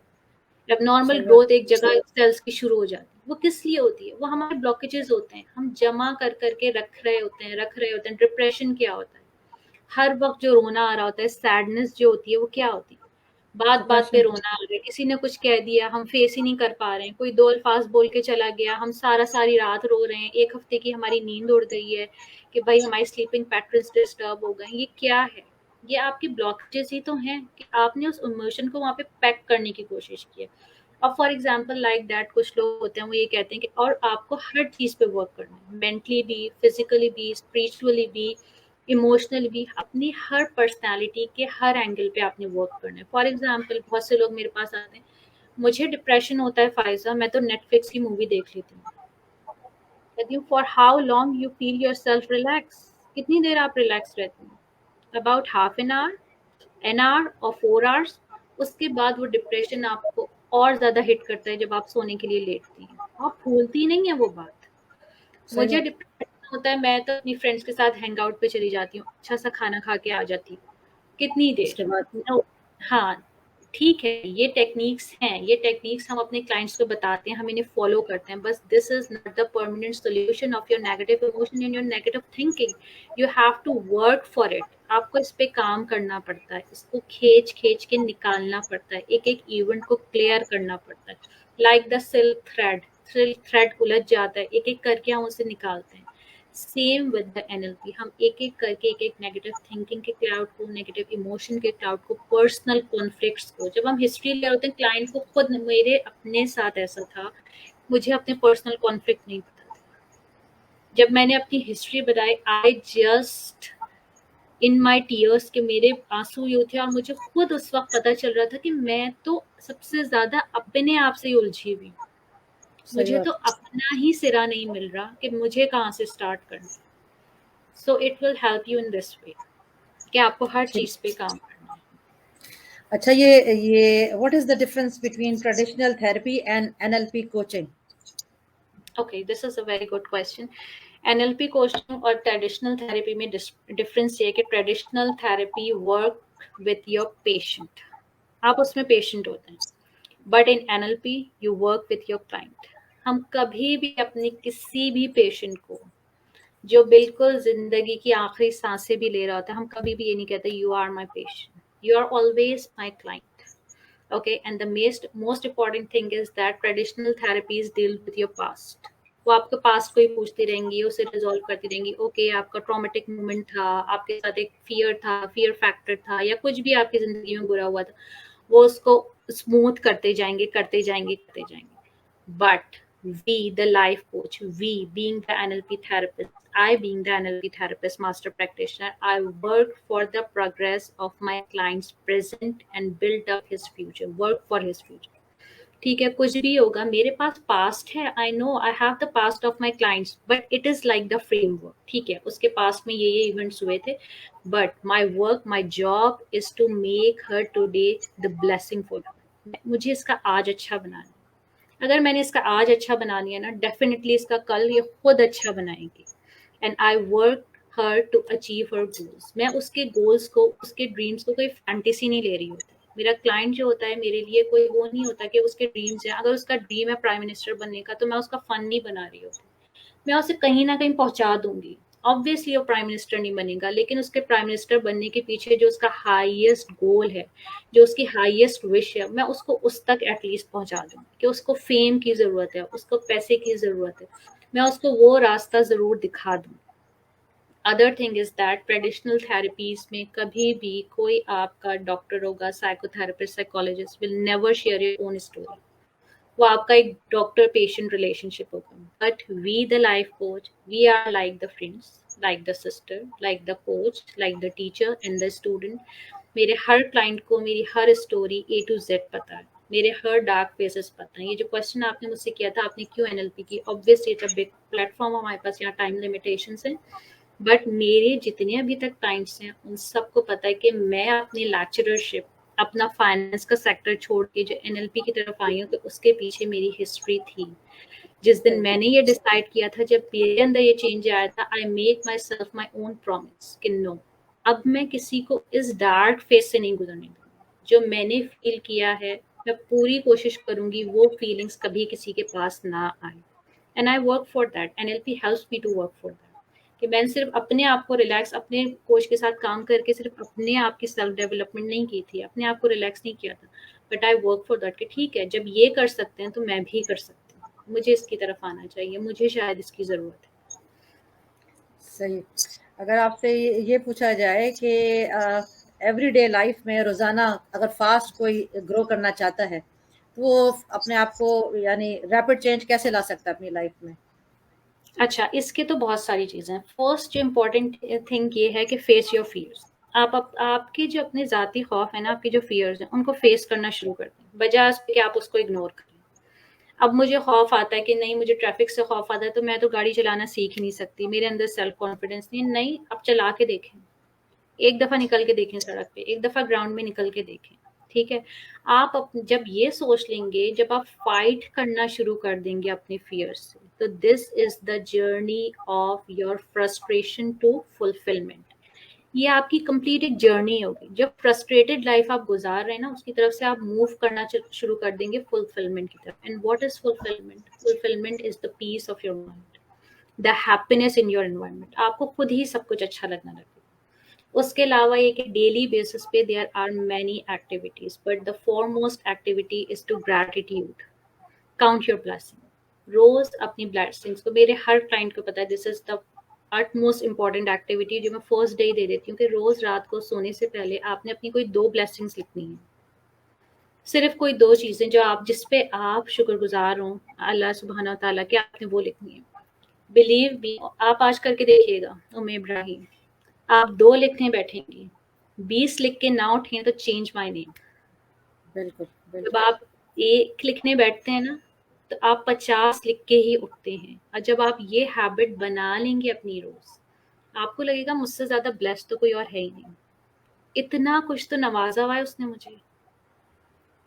एबनॉर्मल सही बात। ग्रोथ एक जगह सेल्स की शुरू हो जाती है। वो किस लिए होती है? वो हमारे ब्लॉकेजेस होते हैं, हम जमा कर करके रख रहे होते हैं। डिप्रेशन क्या होता है? हर वक्त जो रोना आ रहा होता है, सैडनेस जो होती है, वो क्या होती है? बात बात पे डिप्रेशन। रोना आ रहा है, किसी ने कुछ कह दिया, हम फेस ही नहीं कर पा रहे हैं, कोई दो अल्फाज बोल के चला गया, हम सारी रात रो रहे हैं, एक हफ्ते की हमारी नींद उड़ गई है कि भाई हमारी स्लीपिंग पैटर्न्स डिस्टर्ब हो गए। ये क्या है? ये आपकी ब्लॉकेजेस ही तो हैं कि आपने उस इमोशन को वहाँ पे पैक करने की कोशिश की है। अब फॉर एग्जाम्पल लाइक दैट, कुछ लोग होते हैं वो ये कहते हैं कि और आपको हर चीज़ पे वर्क करना है, मेंटली भी, फिजिकली भी, स्पिरिचुअली भी, इमोशनल भी, अपनी हर पर्सनालिटी के हर एंगल पे आपने वर्क करना है। फॉर एग्जाम्पल बहुत से लोग मेरे पास आते हैं, मुझे डिप्रेशन होता है फायजा, मैं तो नेटफ्लिक्स की मूवी देख लेती हूँ। कहती हूँ for how long you feel your self relax? कितनी देर आप रिलैक्स रहती हैं? About half an hour, an hour और 4 आवर्स। उसके बाद वो डिप्रेशन आपको और ज़्यादा हिट करता है जब आप सोने के लिए लेटती हैं। आप भूलती नहीं है वो बात। सही मुझे बात। डिप्रेशन होता है, मैं तो अपनी फ्रेंड्स के साथ हैंग आउट पे चली जाती हूँ, अच्छा सा खाना खा के आ जाती हूँ। कितनी उसके देर? बाद नो, हाँ, ठीक है, ये टेक्निक्स हैं, ये टेक्निक्स हम अपने क्लाइंट्स को बताते हैं, हम इन्हें फॉलो करते हैं, बस this is not the permanent solution of your negative emotion and your negative thinking. You have to work for it. आपको इस पे काम करना पड़ता है, इसको खींच-खींच के निकालना पड़ता है, एक-एक इवेंट को क्लियर करना पड़ता है। लाइक द सिल्क थ्रेड उलझ जाता है, एक-एक करके हम उसे निकालते हैं। सेम विद द एनएलपी, हम एक-एक करके एक-एक नेगेटिव थिंकिंग के क्लाउड को, नेगेटिव इमोशन के क्लाउड को, पर्सनल कॉन्फ्लिक्ट्स को, जब हम हिस्ट्री ले होते हैं क्लाइंट को, खुद मेरे अपने साथ ऐसा था, मुझे अपने पर्सनल कॉन्फ्लिक्ट नहीं पता था। जब मैंने अपनी हिस्ट्री बताई, I just in my tears, के मेरे आंसू ये थे, और मुझे खुद उस वक्त पता चल रहा था कि मैं तो सबसे ज्यादा अपने आप से ही उलझी हुई हूँ। सही मुझे तो बात। अपना ही सिरा नहीं मिल रहा कि मुझे कहाँ से स्टार्ट करना। So it will help you in this way कि आपको हर ठीक। चीज पे काम करना है। अच्छा, ये what is the difference between traditional therapy and NLP coaching? Okay, this is a very good question. NLP coaching और ट्रेडिशनल थेरेपी में डिफरेंस ये है कि traditional therapy work with your patient, आप उसमें पेशेंट होते हैं, but in NLP you work with your client. हम कभी भी अपनी किसी भी पेशेंट को जो बिल्कुल जिंदगी की आखिरी सांसें भी ले रहा होता है, हम कभी भी ये नहीं कहते you are my patient, you are always my client. Okay, and the most important thing is that traditional therapies deal with your past. वो आपके पास्ट को ही पूछती रहेंगी, उसे रिजॉल्व करती रहेंगी. ओके, आपका ट्रॉमेटिक मोमेंट था, आपके साथ एक फियर था, फियर फैक्टर था, या कुछ भी आपकी जिंदगी में बुरा हुआ था, वो उसको स्मूथ करते जाएंगे करते जाएंगे करते जाएंगे. But we, the life coach, we being the NLP therapist, I being the NLP therapist, master practitioner, I work for the progress of my client's present and build up his future, work for his future. ठीक है, कुछ भी होगा, मेरे पास past है, I know I have the past of my clients, but it is like the framework. ठीक है, उसके पास्ट में ये इवेंट्स हुए थे, but my work, my job is to make her today the blessing for her. मुझे इसका आज अच्छा बनाना है. अगर मैंने इसका आज अच्छा बना लिया ना, डेफिनेटली इसका कल ये खुद अच्छा बनाएगी. And I work her to achieve her goals. मैं उसके गोल्स को, उसके ड्रीम्स को कोई फैंटेसी नहीं ले रही होती. मेरा क्लाइंट जो होता है मेरे लिए कोई वो नहीं होता कि उसके ड्रीम्स हैं. अगर उसका ड्रीम है प्राइम मिनिस्टर बनने का, तो मैं उसका फन नहीं बना रही होती. मैं उसे कहीं ना कहीं पहुंचा दूंगी. ऑब्वियसली वो प्राइम मिनिस्टर नहीं बनेगा, लेकिन उसके प्राइम मिनिस्टर बनने के पीछे जो उसका हाईएस्ट गोल है, जो उसकी हाईएस्ट विश है, मैं उसको उस तक एटलीस्ट पहुंचा दूंगी. कि उसको फेम की जरूरत है, उसको पैसे की जरूरत है, मैं उसको वो रास्ता जरूर दिखा दूं. Other thing is that traditional therapies में कभी भी कोई आपका डॉक्टर होगा, psychotherapist, psychologist will never share your own story. वो आपका एक डॉक्टर पेशेंट रिलेशनशिप होगा. But we the life coach, we are like the friends, like the sister, like the coach, like the teacher and the student. मेरे हर client को मेरी हर story A to Z पता है, मेरे हर डार्क फेसेस पता है. ये जो क्वेश्चन आपने मुझसे किया था, आपने क्यों NLP की, obviously it's a big platform, हमारे पास यहाँ टाइम लिमिटेशंस हैं. बट मेरे जितने अभी तक क्लाइंट्स हैं, उन सबको पता है कि मैं अपनी लेक्चररशिप, अपना फाइनेंस का सेक्टर छोड़ के जो NLP की तरफ आई हूँ, तो उसके पीछे मेरी हिस्ट्री थी. जिस दिन मैंने ये डिसाइड किया था, जब मेरे अंदर ये चेंज आया था, I make my self my own promise कि नो, अब मैं किसी को इस डार्क फेज से नहीं गुजरने दूंगी. जो मैंने फील किया है, मैं पूरी कोशिश करूंगी वो फीलिंग्स कभी किसी के पास ना आए. And I work for that. NLP helps me to work for that. कि मैंने सिर्फ अपने आप को रिलैक्स, अपने कोच के साथ काम करके सिर्फ अपने आप की सेल्फ डेवलपमेंट नहीं की थी, अपने आप को रिलैक्स नहीं किया था. But I work for that कि ठीक है, जब ये कर सकते हैं तो मैं भी कर सकती हूँ. मुझे इसकी तरफ आना चाहिए, मुझे शायद इसकी ज़रूरत है. सही. अगर आपसे ये पूछा जाए कि एवरीडे लाइफ में रोजाना अगर फास्ट कोई ग्रो करना चाहता है, तो वो अपने आप को यानी रैपिड चेंज कैसे ला सकता है अपनी लाइफ में? अच्छा, इसके तो बहुत सारी चीज़ें हैं. फर्स्ट जो इम्पोर्टेंट थिंग ये है कि फेस योर फियर्स. आपके जो अपने ज़ाती खौफ है ना, आपके जो फियर्स हैं, उनको फेस करना शुरू कर दें, बजाय उसके कि आप उसको इग्नोर करें. अब मुझे खौफ आता है कि नहीं, मुझे ट्रैफिक से खौफ आता है, तो मैं तो गाड़ी चलाना सीख ही नहीं सकती, मेरे अंदर सेल्फ कॉन्फिडेंस नहीं. आप चला के देखें, एक दफ़ा निकल के देखें सड़क पे, एक दफ़ा ग्राउंड में निकल के देखें. ठीक है, आप जब ये सोच लेंगे, जब आप फाइट करना शुरू कर देंगे अपने फियर से, तो this is the journey of your frustration to fulfilment. ये आपकी कंप्लीट एक जर्नी होगी. जब फ्रस्ट्रेटेड लाइफ आप गुजार रहे हैं ना, उसकी तरफ से आप मूव करना शुरू कर देंगे फुलफिलमेंट की तरफ. And what is fulfilment? Fulfilment is the peace of your mind, the happiness in your environment. आपको खुद ही सब कुछ अच्छा लगना लगेगा. उसके अलावा ये कि डेली बेसिस पे there are many activities, but the foremost activity is to gratitude, count your blessing. रोज अपनी ब्लेसिंग्स को, मेरे हर क्लाइंट को पता है, this is the most important activity जो मैं फर्स्ट डे दे देती हूँ, कि रोज रात को सोने से पहले आपने अपनी कोई 2 ब्लेसिंग्स लिखनी है. सिर्फ कोई 2 चीजें जो आप, जिस पे आप शुक्रगुजार हो अल्लाह सुब्हाना ताला के, आपने वो लिखनी है. बिलीव मी, आप आज करके देखिएगा. उम्मे इब्राहिम, आप 2 लिखने बैठेंगी, 20 लिख के ना उठें तो चेंज माय नेम. बिल्कुल, जब बिल्कुल. आप 1 लिखने बैठते हैं ना, तो आप 50 लिख के ही उठते हैं. और जब आप ये हैबिट बना लेंगे अपनी रोज, आपको लगेगा मुझसे ज्यादा ब्लेस्ड तो कोई और है ही नहीं. इतना कुछ तो नवाजा हुआ है उसने मुझे,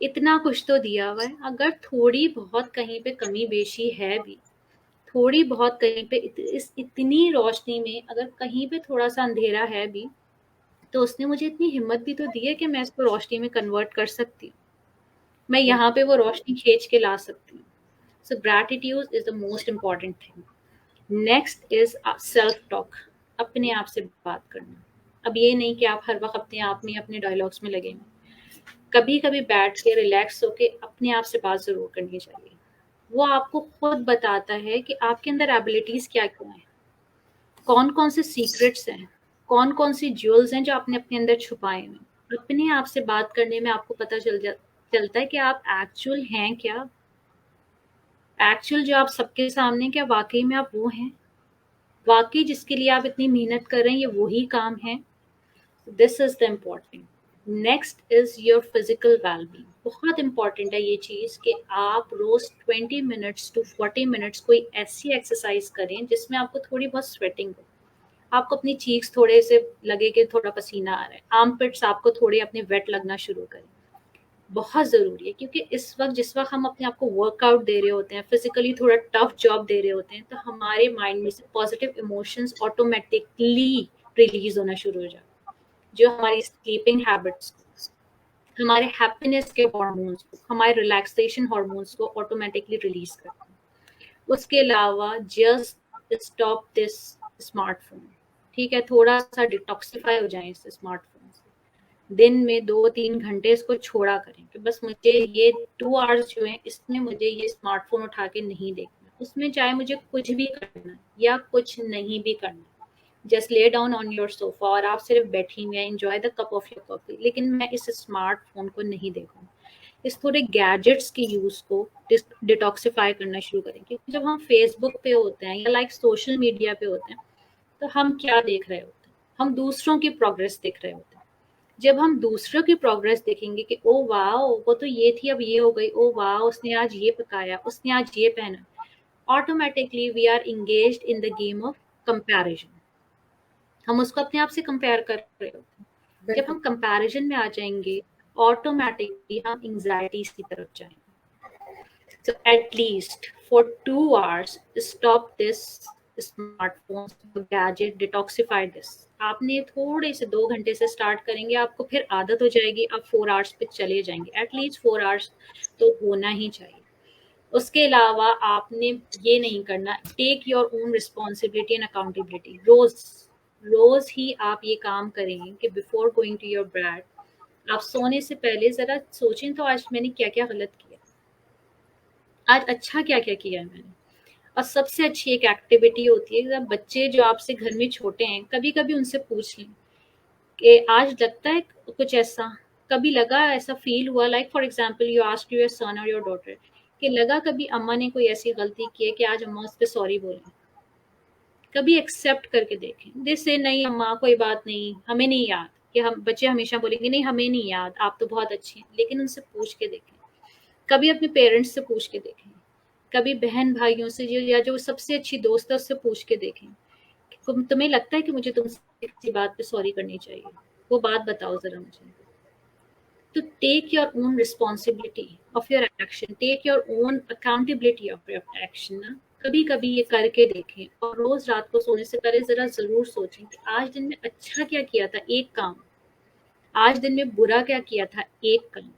इतना कुछ तो दिया हुआ है. अगर थोड़ी बहुत कहीं पे कमी बेशी है भी, थोड़ी बहुत कहीं पे इस इतनी रोशनी में अगर कहीं पे थोड़ा सा अंधेरा है भी, तो उसने मुझे इतनी हिम्मत भी तो दी है कि मैं इसको रोशनी में कन्वर्ट कर सकती हूँ. मैं यहाँ पे वो रोशनी खींच के ला सकती हूँ. So gratitude is the most important thing. Next is self talk, अपने आप से बात करना। अब ये नहीं कि आप हर वक्त अपने आप में अपने डायलॉग्स में लगे हैं, कभी कभी बैठ के रिलैक्स होके अपने आप से बात जरूर करनी चाहिए। वो आपको खुद बताता है कि आपके अंदर एबिलिटीज क्या क्या हैं, कौन कौन से सीक्रेट्स हैं, कौन कौन सी ज्वेल्स हैं जो आपने अपने अंदर छुपाए हैं। अपने आप से बात करने में आपको पता चलता है कि आप एक्चुअल हैं क्या, एक्चुअल जो आप सबके सामने, क्या वाकई में आप वो हैं, वाकई जिसके लिए आप इतनी मेहनत कर रहे हैं ये वही काम है। This is the important. Next is your physical wellbeing. बहुत इंपॉर्टेंट है ये चीज कि आप रोज 20 मिनट्स टू 40 मिनट्स कोई ऐसी एक्सरसाइज करें जिसमें आपको थोड़ी बहुत स्वेटिंग हो, आपको अपनी चीक्स थोड़े से लगे कि थोड़ा पसीना आ रहा है, आर्मपिट्स आपको थोड़े अपने वेट लगना शुरू करें। बहुत ज़रूरी है, क्योंकि इस वक्त जिस वक्त हम अपने आप को वर्कआउट दे रहे होते हैं, फिजिकली थोड़ा टफ जॉब दे रहे होते हैं, तो हमारे माइंड में से पॉजिटिव इमोशंस ऑटोमेटिकली रिलीज होना शुरू हो जाते हैं, जो हमारी स्लीपिंग हैबिट्स, हमारे हैप्पीनेस के हार्मोन्स को, हमारे रिलैक्सेशन हार्मोन्स को ऑटोमेटिकली रिलीज करते हैं। उसके अलावा जस्ट स्टॉप दिस स्मार्टफोन, ठीक है, थोड़ा सा डिटॉक्सिफाई हो जाए इस स्मार्टफोन से। दिन में 2-3 घंटे इसको छोड़ा करें कि बस मुझे ये 2 आवर्स जो हैं इसमें मुझे ये स्मार्टफोन उठा के नहीं देखना, उसमें चाहे मुझे कुछ भी करना या कुछ नहीं भी करना, just lay down on your sofa और आप सिर्फ बैठी हुई हैं, enjoy the cup of your coffee, लेकिन मैं इस स्मार्टफोन को नहीं देखूँ। इस थोड़े गैजेट्स की यूज को डिटॉक्सिफाई करना शुरू करें, क्योंकि जब हम फेसबुक पे होते हैं या लाइक सोशल मीडिया पे होते हैं तो हम क्या देख रहे होते हैं, हम दूसरों की प्रोग्रेस देख रहे होते हैं। जब हम दूसरों की प्रोग्रेस देखेंगे कि ओ वाह वो तो ये थी अब ये हो गई, ओ वाह उसने आज ये पकाया, उसने आज ये पहना, automatically we are engaged in the game of comparison. हम उसको अपने आप से कंपेयर कर रहे होते हैं। जब हम कंपैरिजन में आ जाएंगे ऑटोमेटिकली हम एंजाइटी की तरफ जाएंगे। So at least for 2 hours stop this smartphone gadget, detoxify this. आपने थोड़े से 2 घंटे से स्टार्ट करेंगे, आपको फिर आदत हो जाएगी, आप 4 hours पे चले जाएंगे। एटलीस्ट 4 hours तो होना ही चाहिए। उसके अलावा आपने ये नहीं करना, take your own responsibility and accountability. रोज ही आप ये काम करें कि before going to your bed, आप सोने से पहले जरा सोचें तो आज मैंने क्या क्या गलत किया, आज अच्छा क्या क्या किया है मैंने। और सबसे अच्छी एक एक्टिविटी होती है, जब बच्चे जो आपसे घर में छोटे हैं, कभी कभी उनसे पूछ लें कि आज लगता है कुछ ऐसा, कभी लगा ऐसा फील हुआ, like for example you ask your son और योर डॉटर कि लगा कभी अम्मा ने कोई ऐसी गलती की है कि आज अम्मा उस पर सॉरी बोलें। कभी एक्सेप्ट करके देखें। दे से नहीं अम्मा कोई बात नहीं, हमें नहीं याद, कि हम बच्चे हमेशा बोलेंगे नहीं हमें नहीं याद, आप तो बहुत अच्छी हैं, लेकिन उनसे पूछ के देखें। कभी अपने पेरेंट्स से पूछ के देखें, कभी बहन भाइयों से जो या जो सबसे अच्छी दोस्त है उससे पूछ के देखें, तुम्हें लगता है कि मुझे तुमसे किसी बात पे सॉरी करनी चाहिए, वो बात बताओ जरा मुझे। तो take your own responsibility of your action, take your own accountability of your action ना। कभी कभी ये करके देखें, और रोज रात को सोने से पहले जरा जरूर सोचें कि आज दिन में अच्छा क्या किया था, एक काम, आज दिन में बुरा क्या किया था, एक काम।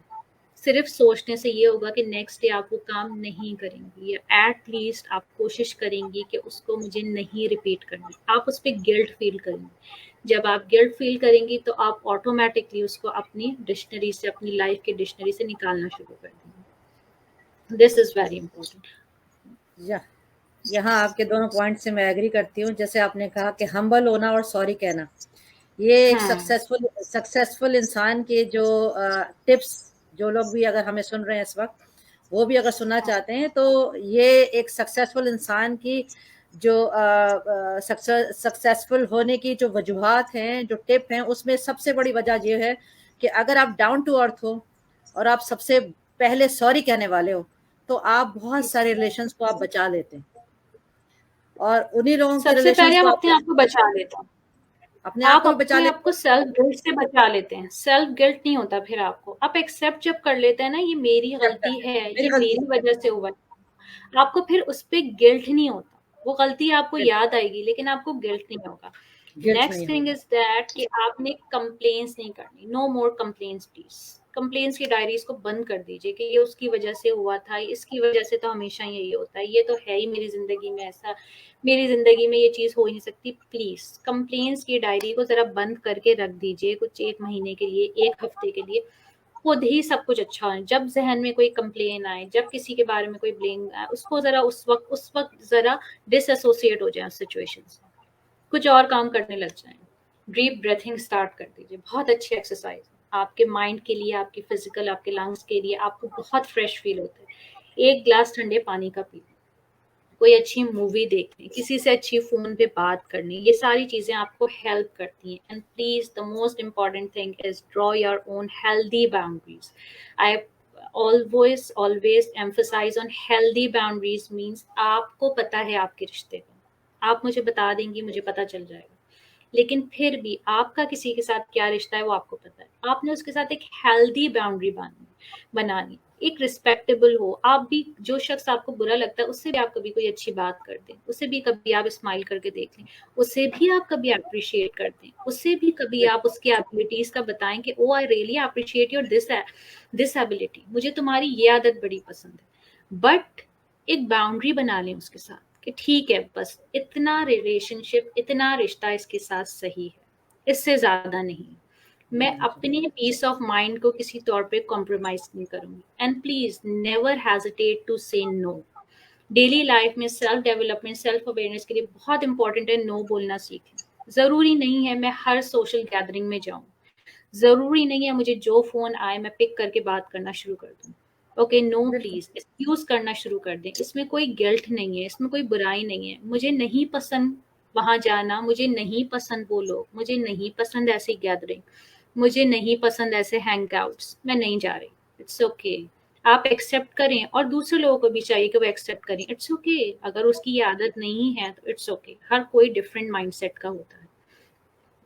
सिर्फ सोचने से ये होगा कि नेक्स्ट डे आप वो काम नहीं करेंगी, या एट लीस्ट आप कोशिश करेंगी कि उसको मुझे नहीं रिपीट करना। आप उस पर गिल्ट फील करेंगे। जब आप गिल्ट फील करेंगी तो आप ऑटोमेटिकली उसको अपनी डिक्शनरी से, अपनी लाइफ की डिक्शनरी से निकालना शुरू कर देंगे। This is very important. यहाँ आपके दोनों पॉइंट से मैं एग्री करती हूँ। जैसे आपने कहा कि हम्बल होना और सॉरी कहना, ये एक सक्सेसफुल इंसान के जो टिप्स, जो लोग भी अगर हमें सुन रहे हैं इस वक्त, वो भी अगर सुनना चाहते हैं, तो ये एक सक्सेसफुल इंसान की जो सक्सेसफुल होने की जो वजूहात हैं, जो टिप हैं, उसमें सबसे बड़ी वजह ये है कि अगर आप डाउन टू अर्थ हो और आप सबसे पहले सॉरी कहने वाले हो, तो आप बहुत सारे रिलेशंस को आप बचा लेते हैं। और उन्हीं लोगों के सबसे पहले रिलेशंस को आप अपने आप को बचा लेते हैं, अपने आप आप को बचा अपने आप लेते को सेल्फ गिल्ट से बचा लेते हैं। सेल्फ गिल्ट नहीं होता फिर आपको, आप एक्सेप्ट जब कर लेते हैं ना, ये मेरी गलती है, मेरी ये गलती मेरी वजह से हुआ है, आपको फिर उस पर गिल्ट नहीं होता। वो गलती आपको है, याद आएगी लेकिन आपको गिल्ट नहीं होगा। गिल्ट नहीं नेक्स्ट थिंग होगा। इज दैट कि आपने कंप्लेन्स नहीं करनी। No more complaints please. Complaints की डायरीज को बंद कर दीजिए कि ये उसकी वजह से हुआ था, इसकी वजह से तो हमेशा यही होता है, ये तो है ही मेरी जिंदगी में ऐसा, मेरी जिंदगी में ये चीज हो ही नहीं सकती। प्लीज कंप्लेंट्स की डायरी को जरा बंद करके रख दीजिए कुछ 1 महीने के लिए, 1 हफ्ते के लिए, खुद ही सब कुछ अच्छा है। जब जहन में कोई कंप्लेन आए, जब किसी के बारे में कोई ब्लेम आए, उसको जरा उस वक्त जरा डिसएसोसिएट हो जाए उस सिचुएशन से, कुछ और काम करने लग जाए। डीप ब्रीथिंग स्टार्ट कर दीजिए, बहुत अच्छी एक्सरसाइज आपके माइंड के लिए, आपकी फिजिकल, आपके लंग्स के लिए, आपको बहुत फ्रेश फील होता है। 1 ग्लास ठंडे पानी का पी, कोई अच्छी मूवी देखनी, किसी से अच्छी फोन पे बात करनी, ये सारी चीजें आपको हेल्प करती हैं। And please the most important thing is draw your own healthy boundaries. I always emphasize on healthy boundaries means आपको पता है आपके रिश्ते का, आप मुझे बता देंगी, मुझे पता चल जाएगा, लेकिन फिर भी आपका किसी के साथ क्या रिश्ता है वो आपको पता है। आपने उसके साथ एक हेल्दी बाउंड्री बनानी, एक रिस्पेक्टेबल हो। आप भी, जो शख्स आपको बुरा लगता है उससे भी आप कभी कोई अच्छी बात कर दें, उससे भी कभी आप स्माइल करके देख लें, उससे भी आप कभी अप्रिशिएट कर दें, उससे भी कभी आप उसकी एबिलिटीज का बताएं कि oh I really appreciate your this ability, मुझे तुम्हारी ये आदत बड़ी पसंद है। बट एक बाउंड्री बना लें उसके साथ कि ठीक है, बस इतना रिलेशनशिप, इतना रिश्ता इसके साथ सही है, इससे ज्यादा नहीं। मैं अपने पीस ऑफ माइंड को किसी तौर पे कॉम्प्रोमाइज नहीं करूंगी। And please never hesitate to say no. Daily life में सेल्फ डेवलपमेंट, सेल्फ अवेयरनेस के लिए बहुत इंपॉर्टेंट है नो बोलना सीखें। जरूरी नहीं है मैं हर सोशल गैदरिंग में जाऊं, जरूरी नहीं है मुझे जो फोन आए मैं पिक करके बात करना शुरू कर दूं। ओके, नो प्लीज, एक्सक्यूज करना शुरू कर दें। इसमें कोई गिल्ट नहीं है, इसमें कोई बुराई नहीं है। मुझे नहीं पसंद वहां जाना, मुझे नहीं पसंद वो लोग, मुझे नहीं पसंद ऐसी गैदरिंग, मुझे नहीं पसंद ऐसे हैंगआउट्स, मैं नहीं जा रही। इट्स ओके, आप एक्सेप्ट करें और दूसरे लोगों को भी चाहिए कि वो एक्सेप्ट करें। इट्स ओके, अगर उसकी ये आदत नहीं है तो इट्स ओके, हर कोई डिफरेंट माइंडसेट का होता है।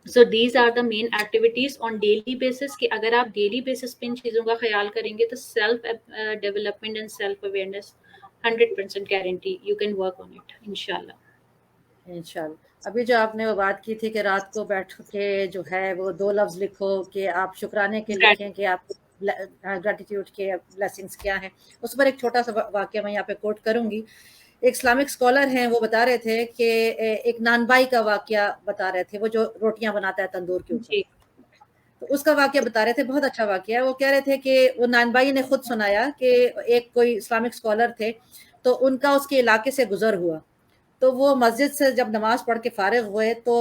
So these are the main activities on daily basis, कि अगर आप डेली बेसिस पे इन चीज़ों का ख्याल करेंगे तो self development and self awareness 100% guarantee, you can work on it इंशाल्लाह। अभी जो आपने वो बात की थी कि रात को बैठ के जो है वो 2 लफ्ज़ लिखो कि आप शुक्राने के इंशाल्लाह। लिखें कि आप ग्रैटिट्यूड के ब्लेसिंग्स क्या हैं। उस पर एक छोटा सा वाक़या मैं यहाँ पे कोट करूँगी। एक इस्लामिक स्कॉलर हैं, वो बता रहे थे कि एक नानबाई का वाक़या बता रहे थे, वो जो रोटियाँ बनाता है तंदूर के ऊपर। जी, तो उसका वाक़या बता रहे थे, बहुत अच्छा वाक़या है। वो कह रहे थे कि वो नानबाई ने खुद सुनाया कि एक कोई इस्लामिक स्कॉलर थे, तो उनका उसके इलाके से गुज़र हुआ। तो वो मस्जिद से जब नमाज पढ़ के फारिग हुए तो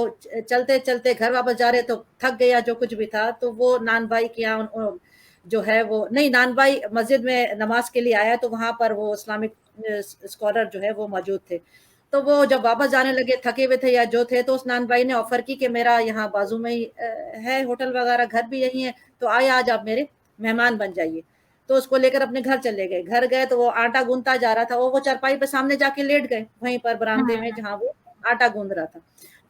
चलते चलते घर वापस जा रहे तो थक गया जो कुछ भी था, तो वो नान भाई के यहाँ जो है वो नहीं, नान भाई मस्जिद में नमाज के लिए आया तो वहां पर वो इस्लामिक स्कॉलर जो है वो मौजूद थे। तो वो जब वापस जाने लगे, थके हुए थे या जो थे, तो उस नान भाई ने ऑफर की कि मेरा यहाँ बाजू में ही है होटल वगैरह, घर भी यही है, तो आए आज आप मेरे मेहमान बन जाइए। तो उसको लेकर अपने घर चले गए। घर गए तो वो आटा गूंथता जा रहा था, वो चारपाई पे सामने जाके लेट गए वहीं पर बरामदे में जहां वो आटा गूंद रहा था।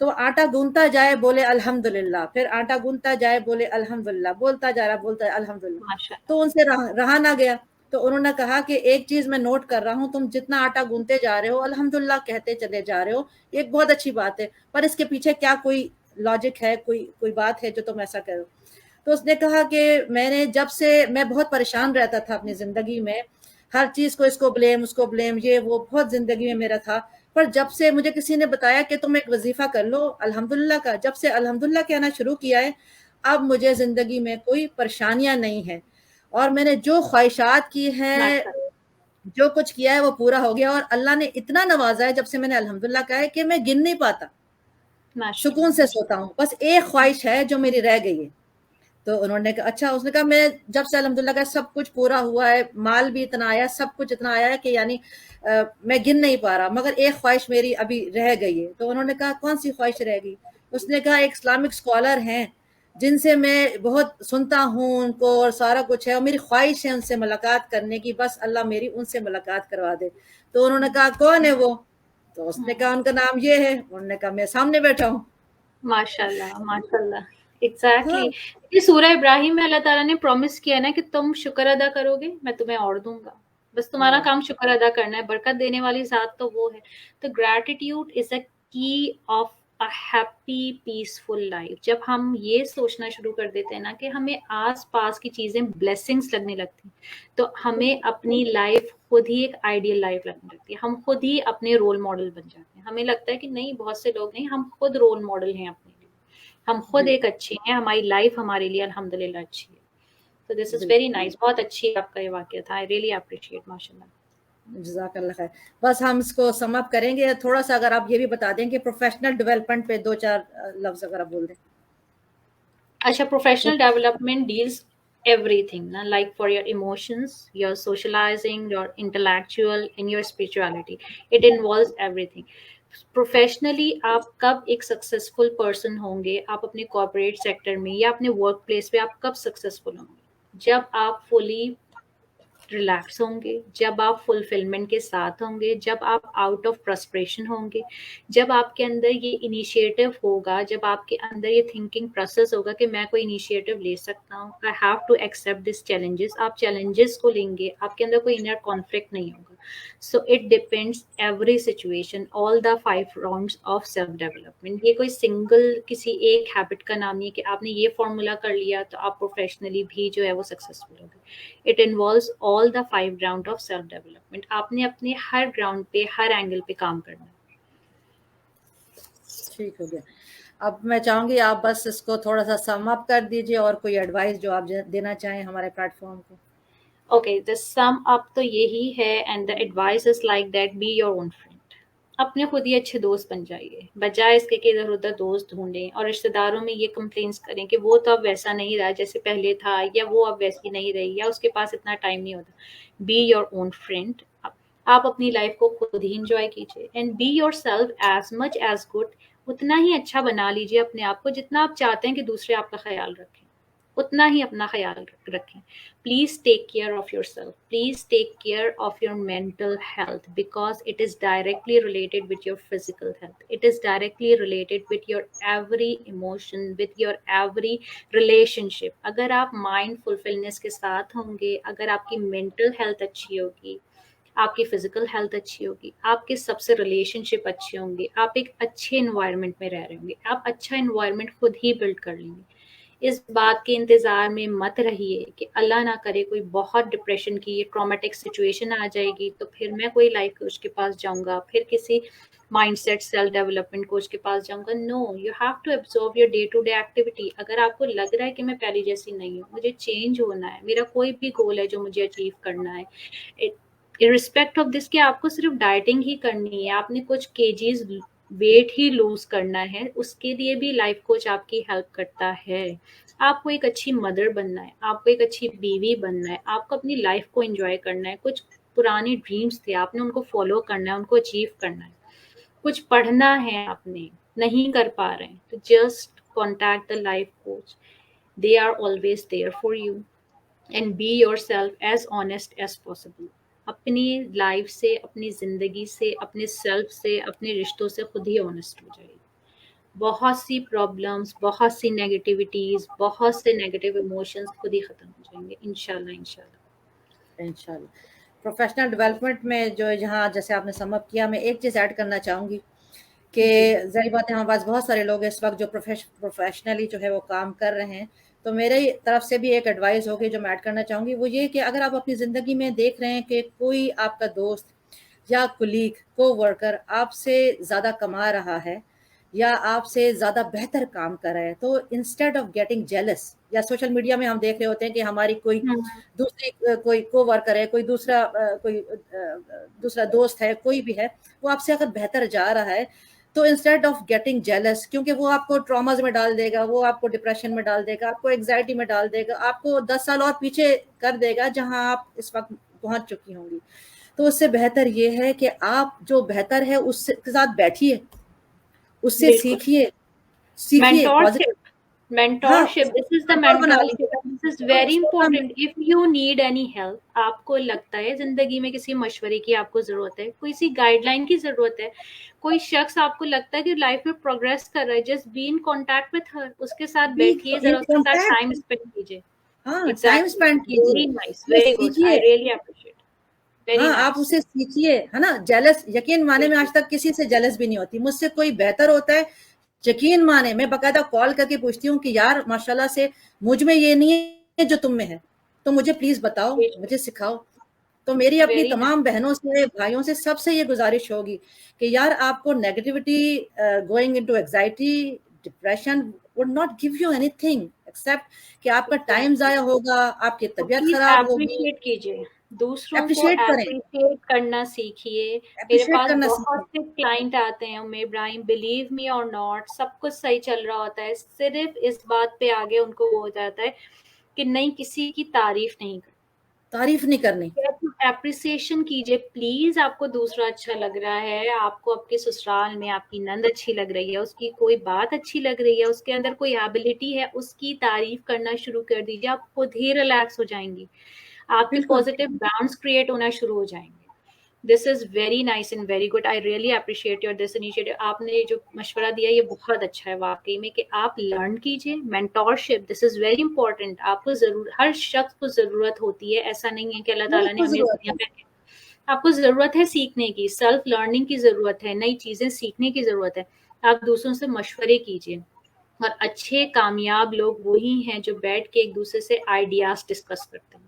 तो वो आटा गूंथता जाए बोले अल्हम्दुलिल्लाह, फिर आटा गूंथता जाए बोले अल्हम्दुलिल्लाह, बोलता जा रहा बोलता अल्हम्दुलिल्लाह। माशाल्लाह। तो उनसे रहा ना गया। तो उन्होंने कहा कि एक चीज मैं नोट कर रहा हूँ, तुम जितना आटा गूंथते जा रहे हो अल्हम्दुलिल्लाह कहते चले जा रहे हो, ये एक बहुत अच्छी बात है, पर इसके पीछे क्या कोई लॉजिक है, कोई कोई बात है जो तुम ऐसा करो। तो उसने कहा कि मैंने जब से मैं बहुत परेशान रहता था अपनी ज़िंदगी में, हर चीज़ को इसको ब्लेम, उसको ब्लेम, ये वो बहुत ज़िंदगी में मेरा था। पर जब से मुझे किसी ने बताया कि तुम एक वजीफ़ा कर लो अल्हम्दुलिल्लाह का, जब से अल्हम्दुलिल्लाह कहना शुरू किया है, अब मुझे ज़िंदगी में कोई परेशानियाँ नहीं है। और मैंने जो ख्वाहिशात की हैं, माशाल्लाह। जो कुछ किया है वो पूरा हो गया, और अल्लाह ने इतना नवाजा है जब से मैंने अल्हम्दुलिल्लाह कहा है कि मैं गिन नहीं पाता, सुकून से माशाल्लाह। सोता हूँ। बस एक ख्वाहिश है जो मेरी रह गई है। तो उन्होंने कहा अच्छा, उसने कहा मैं जब से अल्हम्दुलिल्लाह का सब कुछ पूरा हुआ है, माल भी इतना आया, सब कुछ इतना आया है कि यानी मैं गिन नहीं पा रहा, मगर एक ख्वाहिश मेरी अभी रह गई है। तो उन्होंने कहा कौन सी ख्वाहिश रह गई? उसने कहा एक इस्लामिक स्कॉलर हैं जिनसे मैं बहुत सुनता हूँ उनको, और सारा कुछ है, और मेरी ख्वाहिश है उनसे मुलाकात करने की, बस अल्लाह मेरी उनसे मुलाकात करवा दे। तो उन्होंने कहा कौन है वो? तो उसने कहा उनका नाम ये है। उन्होंने कहा मैं सामने बैठा हूँ। माशाल्लाह, माशाल्लाह। एग्जैक्टली हाँ, ये सूरह इब्राहिम में अल्लाह ताला ने प्रॉमिस किया ना कि तुम शुक्र अदा करोगे मैं तुम्हें और दूंगा। बस तुम्हारा काम शुक्र अदा करना है, बरकत देने वाली ज़ात तो वो है। तो ग्रैटिट्यूड इज अ की of a happy peaceful life. जब हम ये सोचना शुरू कर देते हैं ना कि हमें आस पास की चीजें ब्लेसिंग्स लगने लगती, तो हमें अपनी लाइफ खुद ही एक आइडियल लाइफ लगने लगती है। हम खुद ही अपने रोल मॉडल बन जाते हैं। हमें लगता है कि नहीं, बहुत से लोग नहीं, हम खुद रोल मॉडल हैं अपने लिए, हम खुद एक अच्छे हैं, हमारी लाइफ हमारे लिए अल्हम्दुलिल्लाह अच्छी है। तो दिस इज वेरी नाइस, बहुत अच्छी आपका ये वाक्य था, आई रियली अप्रिशिएट, माशाल्लाह। जज़ाकल्लाह खैर। बस हम इसको सम अप करेंगे थोड़ा सा, अगर आप ये भी बता दें कि प्रोफेशनल डेवलपमेंट पे 2-4 लफ्ज अगर आप बोल दें। अच्छा, professional development deals everything na, like for your emotions, your socializing, your intellectual and your spirituality, it involves everything. Professionally आप कब एक सक्सेसफुल पर्सन होंगे, आप अपने कॉर्पोरेट सेक्टर में या अपने वर्क प्लेस पे आप कब सक्सेसफुल होंगे? जब आप फुली रिलैक्स होंगे, जब आप फुलफिलमेंट के साथ होंगे, जब आप आउट ऑफ फ्रस्ट्रेशन होंगे, जब आपके अंदर ये इनिशिएटिव होगा, जब आपके अंदर ये थिंकिंग प्रोसेस होगा कि मैं कोई इनिशिएटिव ले सकता हूँ, I have to accept this challenges, आप चैलेंजेस को लेंगे, आपके अंदर कोई इनर कॉन्फ्लिक्ट नहीं होगा। So it depends every situation, all the 5 rounds of self development. ये कोई सिंगल किसी एक हैबिट का नाम नहीं है कि आपने ये फॉर्मूला कर लिया तो आप प्रोफेशनली भी जो है वो सक्सेसफुल हो गए। It involves all the 5 round of self development. आपने अपने हर ग्राउंड पे, हर एंगल पे काम करना है। ठीक हो गया। अब मैं चाहूंगी आप बस इसको थोड़ा सा सम अप कर दीजिए और कोई एडवाइस जो आप देना चाहें हमारे प्लेटफॉर्म को। ओके, द सम अप तो यही है, and the advice is like that, B your own friend. अपने खुद ही अच्छे दोस्त बन जाइए, बजाय इसके कि इधर उधर दोस्त ढूंढें और रिश्तेदारों में ये कंप्लेंट्स करें कि वो तो अब वैसा नहीं रहा जैसे पहले था, या वो अब वैसी नहीं रही, या उसके पास इतना टाइम नहीं होता। Be your own friend. आप अपनी लाइफ को खुद ही इंजॉय कीजिए, and be your self as much as good. उतना ही अच्छा बना लीजिए अपने आप को जितना आप चाहते हैं कि दूसरे आपका ख्याल रखें, उतना ही अपना ख्याल रखें। Please take care of yourself. Please take care of your mental health, because it is directly related with your physical health. It is directly related with your every emotion, with your every relationship. अगर आप mindfulness के साथ होंगे, अगर आपकी mental health अच्छी होगी, आपकी फिजिकल हेल्थ अच्छी होगी, आपके सबसे रिलेशनशिप अच्छे होंगे, आप एक अच्छे इन्वायरमेंट में रह रहे होंगे, आप अच्छा इन्वायरमेंट खुद ही बिल्ड कर लेंगे। इस बात के इंतज़ार में मत रहिए कि अल्लाह ना करे कोई बहुत डिप्रेशन की ट्रॉमेटिक सिचुएशन आ जाएगी तो फिर मैं कोई लाइफ कोच के पास जाऊंगा, फिर किसी माइंडसेट सेल्फ डेवलपमेंट कोच के पास जाऊंगा। No, you have to observe your day to day activity. अगर आपको लग रहा है कि मैं पहले जैसी नहीं हूँ, मुझे चेंज होना है, मेरा कोई भी गोल है जो मुझे अचीव करना है, इरिस्पेक्ट ऑफ दिस कि आपको सिर्फ डाइटिंग ही करनी है, आपने कुछ केजीज वेट ही लूज करना है, उसके लिए भी लाइफ कोच आपकी हेल्प करता है। आपको एक अच्छी मदर बनना है, आपको एक अच्छी बीवी बनना है, आपको अपनी लाइफ को एंजॉय करना है, कुछ पुराने ड्रीम्स थे आपने उनको फॉलो करना है, उनको अचीव करना है, कुछ पढ़ना है आपने नहीं कर पा रहे हैं, तो just contact the life coach. They are always there for you, and be your self as honest as possible. अपनी लाइफ से, अपनी ज़िंदगी से, अपने सेल्फ से, अपने रिश्तों से खुद ही ऑनेस्ट हो जाइए। बहुत सी प्रॉब्लम्स, बहुत सी नेगेटिविटीज़, बहुत से नेगेटिव इमोशंस खुद ही ख़त्म हो जाएंगे इंशाल्लाह। इंशाल्लाह। प्रोफेशनल डेवलपमेंट में जो जहाँ जैसे आपने सम अप किया, मैं एक चीज़ ऐड करना चाहूँगी कि ज़ाहिर बात है हमारे पास बहुत सारे लोग इस वक्त जो प्रोफेशनली जो है वो काम कर रहे हैं, तो मेरे तरफ से भी एक एडवाइस होगी जो मैं ऐड करना चाहूँगी, वो ये कि अगर आप अपनी ज़िंदगी में देख रहे हैं कि कोई आपका दोस्त या कुलीग, को-वर्कर आपसे ज़्यादा कमा रहा है या आपसे ज़्यादा बेहतर काम कर रहा है, तो इंस्टेड ऑफ गेटिंग जेलस, या सोशल मीडिया में हम देख रहे होते हैं कि हमारी कोई दूसरी कोई को-वर्कर है, कोई दूसरा दोस्त है, कोई भी है, वो आपसे अगर बेहतर जा रहा है, तो इंस्टेड ऑफ गेटिंग जेलस, क्योंकि वो आपको ट्रॉमाज में डाल देगा, वो आपको डिप्रेशन में डाल देगा, आपको एंग्जाइटी में डाल देगा, आपको 10 साल और पीछे कर देगा जहां आप इस वक्त पहुंच चुकी होंगी। तो उससे बेहतर ये है कि आप जो बेहतर है उसके साथ बैठिए, उससे सीखिए mentorship, this is the mentality, this is very important. If you need any help, आपको लगता है जिंदगी में किसी मशवरे की आपको जरूरत है, कोई सी गाइडलाइन की जरूरत है, कोई शख्स आपको लगता है कि लाइफ में प्रोग्रेस कर रहा है, just be in contact with her, उसके साथ बैठिए, जरा उसके साथ टाइम स्पेंड कीजिए। टाइम स्पेंड कीजिए, वेरी नाइस, वेरी गुड, आई रियली अप्रिशिएट। आप उसे सीखिए, है ना। जेलस, यकीन माने मैं आज तक किसी से जेलस भी नहीं होती, मुझसे कोई बेहतर होता है यकीन माने मैं बाकायदा कॉल करके पूछती हूँ कि यार माशाल्लाह से मुझ में ये नहीं है जो तुम में है, तो मुझे प्लीज बताओ, मुझे सिखाओ। तो मेरी अपनी वेरी तमाम बहनों से, भाइयों से, सबसे ये गुजारिश होगी कि यार आपको negativity, going into anxiety, depression would not give you anything accept कि आपका टाइम जाया होगा, आपकी तो तबीयत प्लीज खराब होगी। एप्रिशिएट कीजिए, दूसरों को एप्रिशिएट करें, एप्रिशिएट करना सीखिए। मेरे एप्रिशिएट पास करना बहुत सीखें। से क्लाइंट आते हैं उम्मे इब्राहिम, बिलीव मी और नॉट, सब कुछ सही चल रहा होता है, सिर्फ इस बात पे आगे उनको वो हो जाता है कि नहीं, किसी की तारीफ नहीं करनी, तारीफ नहीं करनी। एप्रिसिएशन कीजिए प्लीज। आपको दूसरा अच्छा लग रहा है, आपको आपके ससुराल में आपकी नंद अच्छी लग रही है, उसकी कोई बात अच्छी लग रही है, उसके अंदर कोई एबिलिटी है, उसकी तारीफ करना शुरू कर दीजिए। आप खुद ही रिलैक्स हो जाएंगी, आपके बिल्कुल। पॉजिटिव बाउंड्स क्रिएट होना शुरू हो जाएंगे। This is very nice and very good, I really appreciate your this initiative. आपने जो मशवरा दिया ये बहुत अच्छा है वाकई में, कि आप लर्न कीजिए। Mentorship, this is very important. आपको जरूर, हर शख्स को जरूरत होती है, ऐसा नहीं है कि अल्लाह ताला ने बिल्कुल हमें इस जरूरत दुनिया है। पे, आपको जरूरत है सीखने की, सेल्फ लर्निंग की जरूरत है, नई चीजें सीखने की जरूरत है। आप दूसरों से मशवरे कीजिए, और अच्छे कामयाब लोग वही हैं जो बैठ के एक दूसरे से आइडियाज डिस्कस करते हैं,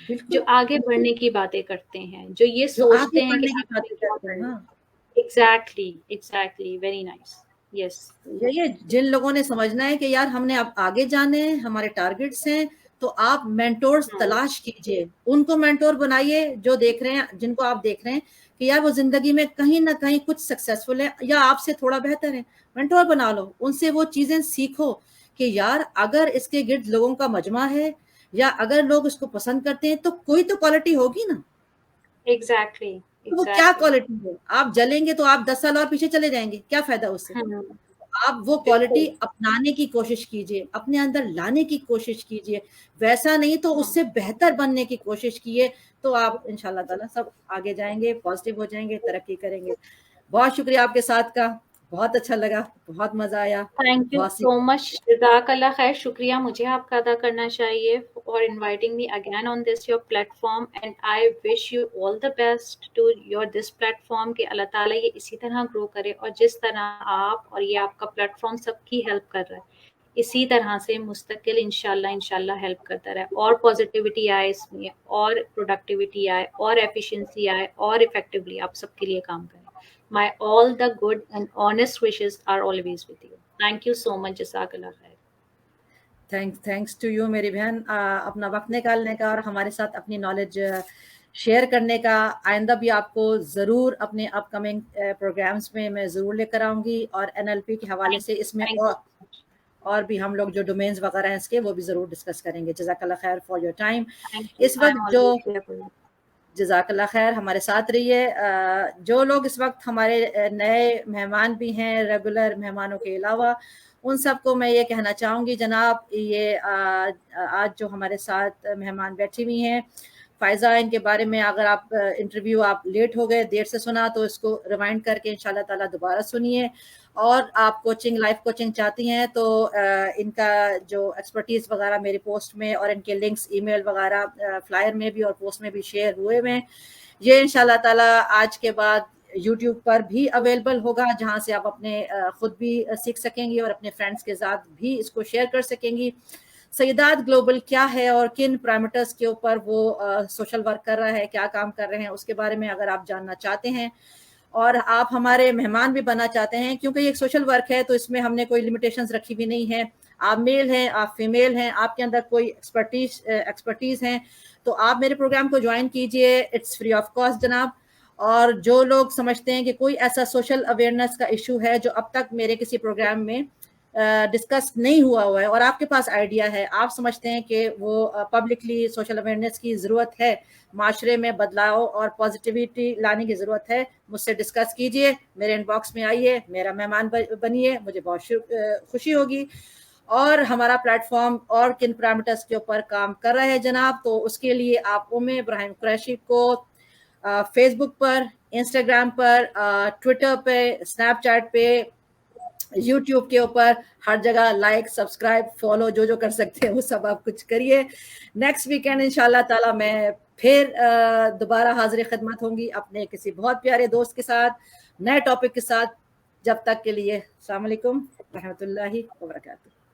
जो बिल्कुल। आगे बढ़ने की बातें करते हैं, जो ये जो आगे सोचते हैं कि बढ़ने की आगे बातें क्या करते हैं, करना हाँ। है। Exactly, exactly, very nice. Yes. यही है, जिन लोगों ने समझना है कि यार हमने अब आगे जाने हैं, हमारे टारगेट्स हैं, तो आप मेंटोर्स तलाश कीजिए, उनको मेंटोर बनाइए जो देख रहे हैं, जिनको आप देख रहे हैं कि यार वो जिंदगी में कहीं ना कहीं कुछ सक्सेसफुल है या आपसे थोड़ा बेहतर है, मेंटोर बना लो, उनसे वो चीजें सीखो कि यार अगर इसके गिर्द लोगों का मजमा है या अगर लोग इसको पसंद करते हैं तो कोई तो क्वालिटी होगी ना। एग्जैक्टली, तो वो क्या एग्जैक्टली। क्वालिटी है? आप जलेंगे तो आप 10 साल और पीछे चले जाएंगे, क्या फायदा उससे? आप वो क्वालिटी बिल्कुल। अपनाने की कोशिश कीजिए, अपने अंदर लाने की कोशिश कीजिए, वैसा नहीं तो उससे बेहतर बनने की कोशिश कीजिए, तो आप इंशाल्लाह ताला सब आगे जाएंगे, पॉजिटिव हो जाएंगे, तरक्की करेंगे। बहुत शुक्रिया आपके साथ का, बहुत अच्छा लगा, बहुत मजा आया, थैंक यू बहुत सो सीखा। मच, जज़ाकल्लाह खैर। शुक्रिया मुझे आपका अदा करना चाहिए for inviting me again on this your platform, and I wish you all the best to your this platform, कि अल्लाह ताला ये इसी तरह ग्रो करे, और जिस तरह आप और ये आपका प्लेटफॉर्म सबकी हेल्प कर रहा है, इसी तरह से मुस्तकिल इंशाल्लाह इंशाल्लाह हेल्प करता रहे, और पॉजिटिविटी आए इसमें, और प्रोडक्टिविटी आए, और एफिशिएंसी आए, और इफेक्टिवली आप सबके लिए काम करें। My all the good and honest wishes are always with you. Thank you so much. Jazakallah khair. Thanks to you मेरी बहन, अपना वक्त निकालने का और हमारे साथ अपनी नॉलेज शेयर करने का। आइंदा भी आपको ज़रूर अपने अपकमिंग प्रोग्राम्स में मैं ज़रूर लेकर आऊँगी, और एनएलपी के हवाले से इसमें Thank you. और भी हम लोग जो डोमेन्स वगैरह हैं इसके, वो भी ज़रूर डिस्कस करेंगे। जज़ाकल्लाह खैर for your time. Thank you. इस I'm वक्त जो always here for you. जज़ाकल्लाह खैर हमारे साथ रहिए। जो लोग इस वक्त हमारे नए मेहमान भी हैं, रेगुलर मेहमानों के अलावा, उन सबको मैं ये कहना चाहूँगी जनाब, ये आज जो हमारे साथ मेहमान बैठी हुई हैं, फ़ायज़ा, इनके बारे में अगर आप इंटरव्यू आप लेट हो गए, देर से सुना, तो इसको रिवाइंड करके इंशाल्लाह ताला दोबारा सुनिए। और आप कोचिंग, लाइफ कोचिंग चाहती हैं तो इनका जो एक्सपर्टीज़ वगैरह मेरी पोस्ट में, और इनके लिंक्स ईमेल वगैरह फ्लायर में भी और पोस्ट में भी शेयर हुए हुए हैं। ये इंशाल्लाह ताला आज के बाद यूट्यूब पर भी अवेलेबल होगा, जहाँ से आप अपने खुद भी सीख सकेंगी और अपने फ्रेंड्स के साथ भी इसको शेयर कर सकेंगी। सईदात ग्लोबल क्या है और किन पैरामीटर्स के ऊपर वो सोशल वर्क कर रहा है, क्या काम कर रहे हैं, उसके बारे में अगर आप जानना चाहते हैं और आप हमारे मेहमान भी बनना चाहते हैं, क्योंकि ये एक सोशल वर्क है तो इसमें हमने कोई लिमिटेशंस रखी भी नहीं है। आप मेल हैं, आप फीमेल हैं, आपके अंदर कोई एक्सपर्टीज हैं, तो आप मेरे प्रोग्राम को ज्वाइन कीजिए, इट्स फ्री ऑफ कॉस्ट जनाब। और जो लोग समझते हैं कि कोई ऐसा सोशल अवेयरनेस का इशू है जो अब तक मेरे किसी प्रोग्राम में डिस्कस नहीं हुआ है और आपके पास आइडिया है, आप समझते हैं कि वो पब्लिकली सोशल अवेयरनेस की ज़रूरत है, माशरे में बदलाव और पॉजिटिविटी लाने की ज़रूरत है, मुझसे डिस्कस कीजिए, मेरे इनबॉक्स में आइए, मेरा मेहमान बनिए, मुझे बहुत खुशी होगी। और हमारा प्लेटफॉर्म और किन पैरामीटर्स के ऊपर काम कर रहा है जनाब, तो उसके लिए आप उम्मे इब्राहिम कुरैशी को फेसबुक पर, इंस्टाग्राम पर, ट्विटर पे, स्नैपचैट पे, यूट्यूब के ऊपर, हर जगह लाइक, सब्सक्राइब, फॉलो जो जो कर सकते हैं वो सब आप कुछ करिए। नेक्स्ट वीकेंड इंशाल्लाह ताला मैं फिर दोबारा हाजिर खिदमत होंगी अपने किसी बहुत प्यारे दोस्त के साथ, नए टॉपिक के साथ। जब तक के लिए अस्सलाम वालेकुम। रहमतुल्लाहि व बरकातुहू।